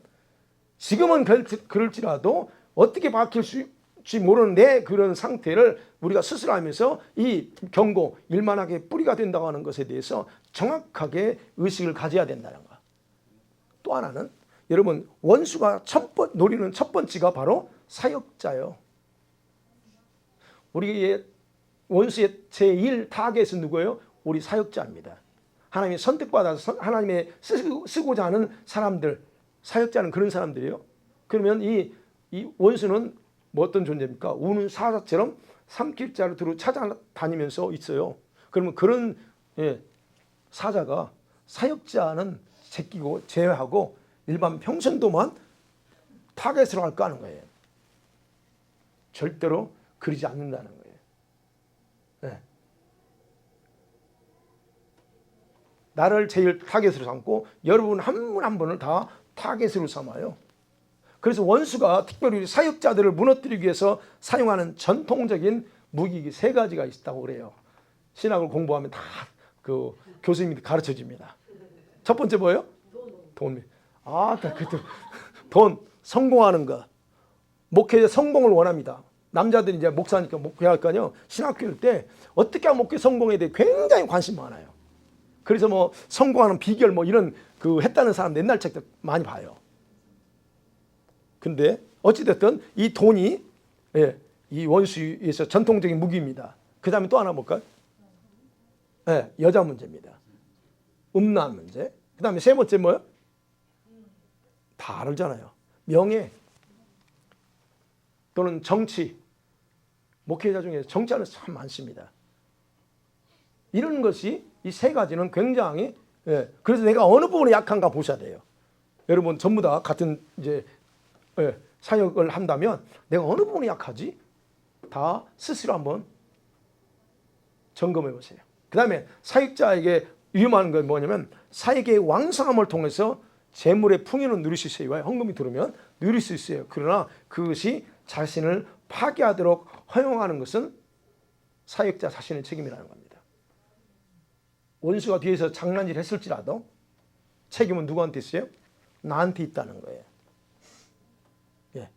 지금은 그럴지라도 어떻게 바뀔지 모르는 내 그런 상태를 우리가 스스로 하면서 이 경고, 일만하게 뿌리가 된다고 하는 것에 대해서 정확하게 의식을 가져야 된다는 거. 또 하나는 여러분 원수가 노리는 첫 번째가 바로 사역자예요. 우리의 원수의 제1 타겟은 누구예요? 우리 사역자입니다. 하나님의 선택받아서 하나님의 쓰고자 하는 사람들, 사역자는 그런 사람들이에요. 그러면 이 원수는 뭐 어떤 존재입니까? 우는 사자처럼 삼킬자를 두루 찾아다니면서 있어요. 그러면 그런 사자가 사역자는 제끼고 제외하고 일반 평신도만 타겟으로 할까 하는 거예요. 절대로 그러지 않는다는 거예요. 네. 나를 제일 타겟으로 삼고 여러분 한 분 한 분을 다 타겟으로 삼아요. 그래서 원수가 특별히 사역자들을 무너뜨리기 위해서 사용하는 전통적인 무기 3가지가 있다고 그래요. 신학을 공부하면 다 그 교수님이 가르쳐 줍니다. 첫 번째 뭐예요? 돈. 돈, 성공하는 거. 목회자 성공을 원합니다. 남자들이 이제 목사니까 목회할 거요. 신학교일 때 어떻게 하면 목회 성공에 대해 굉장히 관심 많아요. 그래서 뭐 성공하는 비결 뭐 이런 그 했다는 사람 옛날 책들 많이 봐요. 근데 어찌됐든 이 돈이 이 원수에서 전통적인 무기입니다. 그 다음에 또 하나 볼까요? 여자 문제입니다. 음란 문제. 그 다음에 세 번째 뭐예요? 다 알잖아요. 명예 또는 정치. 목회자 중에 정치하는 참 많습니다. 이런 것이 이 3가지는 굉장히 그래서 내가 어느 부분에 약한가 보셔야 돼요. 여러분 전부 다 같은 이제 사역을 한다면 내가 어느 부분이 약하지? 다 스스로 한번 점검해 보세요. 그 다음에 사역자에게 위험한 건 뭐냐면 사역의 왕성함을 통해서 재물의 풍요는 누릴 수 있어요. 헌금이 들어오면 누릴 수 있어요. 그러나 그것이 자신을 파괴하도록 허용하는 것은 사역자 자신의 책임이라는 겁니다. 원수가 뒤에서 장난질 했을지라도 책임은 누구한테 있어요? 나한테 있다는 거예요. 예.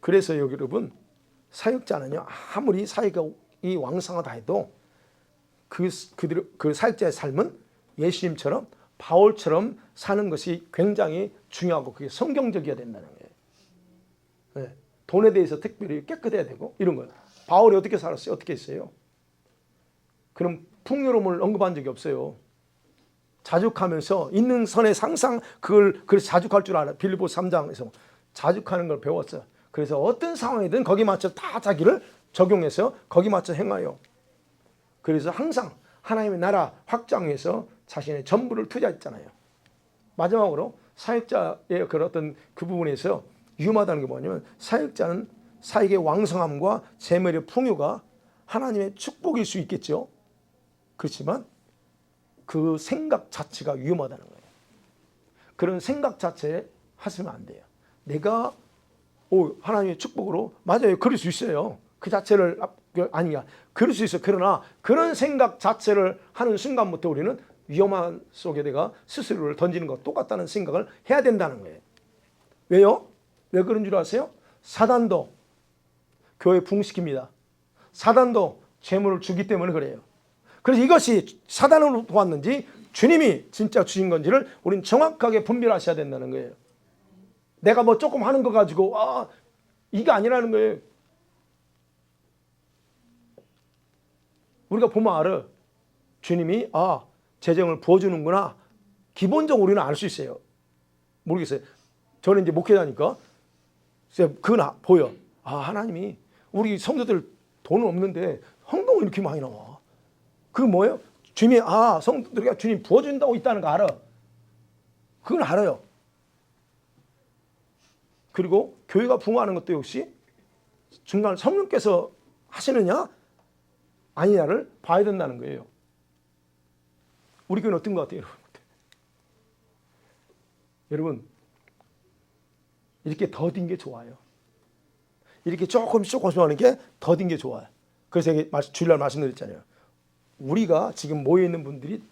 그래서 여러분, 사역자는요, 아무리 사역이 왕성하다 해도 그 사역자의 삶은 예수님처럼 바울처럼 사는 것이 굉장히 중요하고 그게 성경적이어야 된다는 거예요. 네. 돈에 대해서 특별히 깨끗해야 되고 이런 거예요. 바울이 어떻게 살았어요? 어떻게 했어요? 그럼 풍요로움을 언급한 적이 없어요. 자죽하면서 있는 선에 항상 그래서 자죽할 줄 알아요. 빌립보서 3장에서 자죽하는 걸 배웠어요. 그래서 어떤 상황이든 거기 맞춰 다 자기를 적용해서 거기 맞춰 행하여. 그래서 항상 하나님의 나라 확장 위해서 자신의 전부를 투자했잖아요. 마지막으로 사역자의 그런 어떤 그 부분에서 위험하다는 게 뭐냐면 사역자는 사역의 왕성함과 재물의 풍요가 하나님의 축복일 수 있겠죠. 그렇지만 그 생각 자체가 위험하다는 거예요. 그런 생각 자체에 하시면 안 돼요. 내가 하나님의 축복으로 맞아요. 그럴 수 있어요. 그 자체를 아니야. 그럴 수 있어. 그러나 그런 생각 자체를 하는 순간부터 우리는 위험한 속에 내가 스스로를 던지는 것 똑같다는 생각을 해야 된다는 거예요. 왜요? 왜 그런 줄 아세요? 사단도 교회 붕시킵니다. 사단도 재물을 주기 때문에 그래요. 그래서 이것이 사단으로 왔는지 주님이 진짜 주신 건지를 우리는 정확하게 분별하셔야 된다는 거예요. 내가 뭐 조금 하는 거 가지고 이게 아니라는 거예요. 우리가 보면 알아. 주님이 재정을 부어주는구나. 기본적으로 우리는 알 수 있어요. 모르겠어요. 저는 이제 목회자니까 그건 보여. 하나님이 우리 성도들 돈은 없는데 헌금이 이렇게 많이 나와. 그게 뭐예요? 주님이 성도들에게 주님 부어준다고 있다는 거 알아. 그건 알아요. 그리고 교회가 부흥하는 것도 역시 중간 성령께서 하시느냐 아니냐를 봐야 된다는 거예요. 우리 교회는 어떤 것 같아요, 여러분? 이렇게 더딘 게 좋아요. 이렇게 조금씩 하는 게 더딘 게 좋아요. 그래서 주일날 말씀드렸잖아요. 우리가 지금 모여 있는 분들이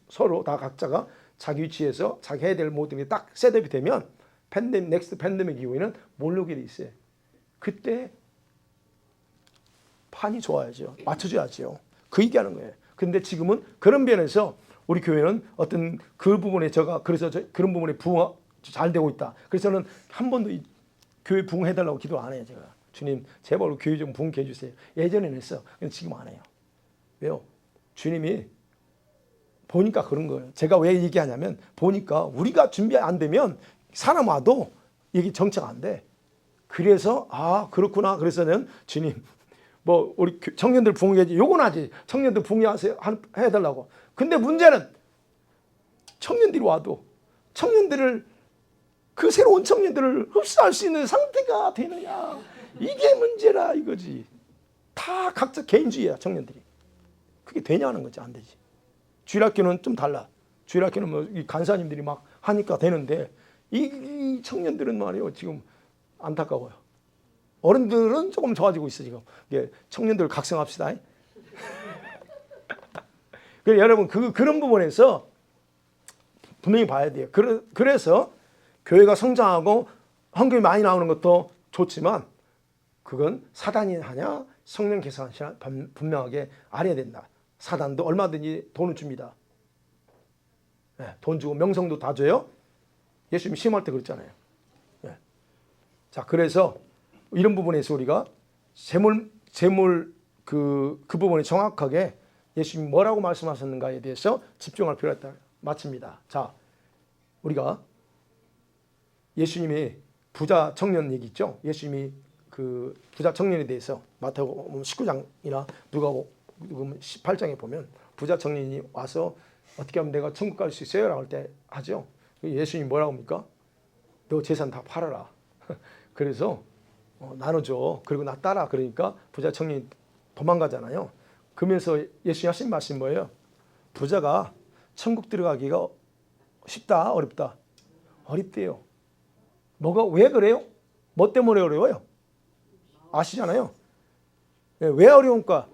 서로 다 각자가 자기 위치에서 자기 해야 될 모든 게 딱 셋업이 되면 넥스트 팬데믹 이후에는 몰려오게 돼 있어요. 그때 판이 좋아야죠. 맞춰줘야죠. 그 얘기하는 거예요. 근데 지금은 그런 면에서 우리 교회는 어떤 그 부분에 그래서 그런 부분에 부흥 잘 되고 있다. 그래서 저는 한 번도 교회 부흥해달라고 기도 안 해요. 제가 주님 제발 교회 좀 부흥케 해주세요. 예전에는 했어. 근데 지금 안 해요. 왜요? 주님이 보니까 그런 거예요. 제가 왜 얘기하냐면 보니까 우리가 준비 안 되면 사람 와도 이게 정착 안 돼. 그래서 그렇구나. 그래서는 주님 우리 청년들 부흥해야지. 요건 하지. 청년들 부흥하세요. 해달라고. 근데 문제는 청년들이 와도 청년들을 그 새로운 청년들을 흡수할 수 있는 상태가 되느냐. 이게 문제라 이거지. 다 각자 개인주의야 청년들이. 그게 되냐는 거지. 안 되지. 주일학교는 좀 달라. 주일학교는 이 간사님들이 막 하니까 되는데 이 청년들은 말이에요. 지금 안타까워요. 어른들은 조금 좋아지고 있어 지금. 청년들 각성합시다. 여러분 그런 부분에서 분명히 봐야 돼요. 그래서 교회가 성장하고 헌금이 많이 나오는 것도 좋지만 그건 사단이 하냐 성령께서 하냐 분명하게 알아야 된다. 사단도 얼마든지 돈을 줍니다. 돈 주고 명성도 다 줘요. 예수님이 시험할 때 그랬잖아요. 자, 그래서 이런 부분에서 우리가 재물 그 부분에 정확하게 예수님이 뭐라고 말씀하셨는가에 대해서 집중할 필요가 있다. 마칩니다. 자, 우리가 예수님이 부자 청년 얘기 있죠. 예수님이 그 부자 청년에 대해서 마태복음 19장이나 누가복음 18장에 보면 부자 청년이 와서 어떻게 하면 내가 천국 갈 수 있어요? 라고 할 때 하죠. 예수님이 뭐라고 합니까? 너 재산 다 팔아라. 그래서 나눠줘. 그리고 나 따라. 그러니까 부자 청년이 도망가잖아요. 그러면서 예수님 하신 말씀이 뭐예요? 부자가 천국 들어가기가 쉽다, 어렵다? 어렵대요. 왜 그래요? 뭐 때문에 어려워요? 아시잖아요. 왜 어려운가?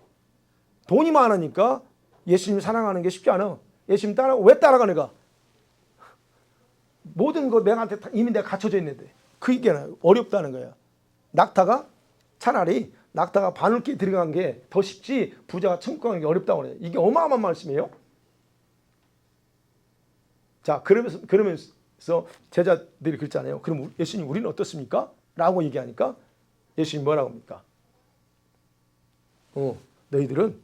돈이 많으니까 예수님 사랑하는 게 쉽지 않아. 예수님 왜 따라가 내가? 모든 거 내한테 이미 내가 갖춰져 있는데. 그 얘기는 어렵다는 거야. 차라리 낙타가 바늘길 들어간 게 더 쉽지 부자가 천국 가는 게 어렵다고 그래요. 이게 어마어마한 말씀이에요. 자, 그러면서 제자들이 그랬잖아요. 그럼 예수님 우리는 어떻습니까? 라고 얘기하니까 예수님 뭐라고 합니까? 너희들은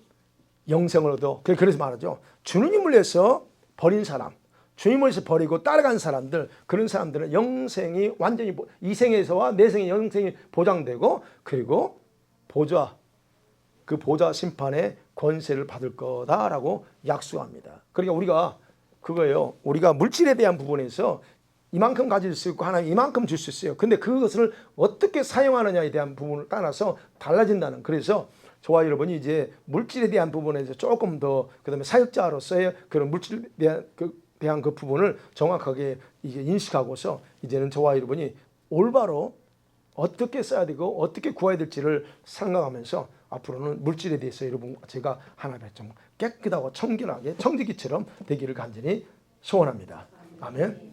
영생을 얻어. 그래서 말하죠. 주님을 위해서 버린 사람, 주님을 위해서 버리고 따라간 사람들, 그런 사람들은 영생이 완전히 이 생에서와 내 생의 영생이 보장되고, 그리고 그 보좌 심판의 권세를 받을 거다라고 약속합니다. 그러니까 우리가 그거예요. 우리가 물질에 대한 부분에서 이만큼 가질 수 있고 하나님 이만큼 줄 수 있어요. 근데 그것을 어떻게 사용하느냐에 대한 부분을 따라서 달라진다는. 그래서 저와 여러분이 이제 물질에 대한 부분에서 조금 더, 그다음에 사역자로서의 그런 물질에 대한 그 부분을 정확하게 이게 인식하고서 이제는 저와 여러분이 올바로 어떻게 써야 되고 어떻게 구해야 될지를 생각하면서 앞으로는 물질에 대해서 여러분 제가 하나님의 좀 깨끗하고 청결하게 청지기처럼 되기를 간절히 소원합니다. 아멘.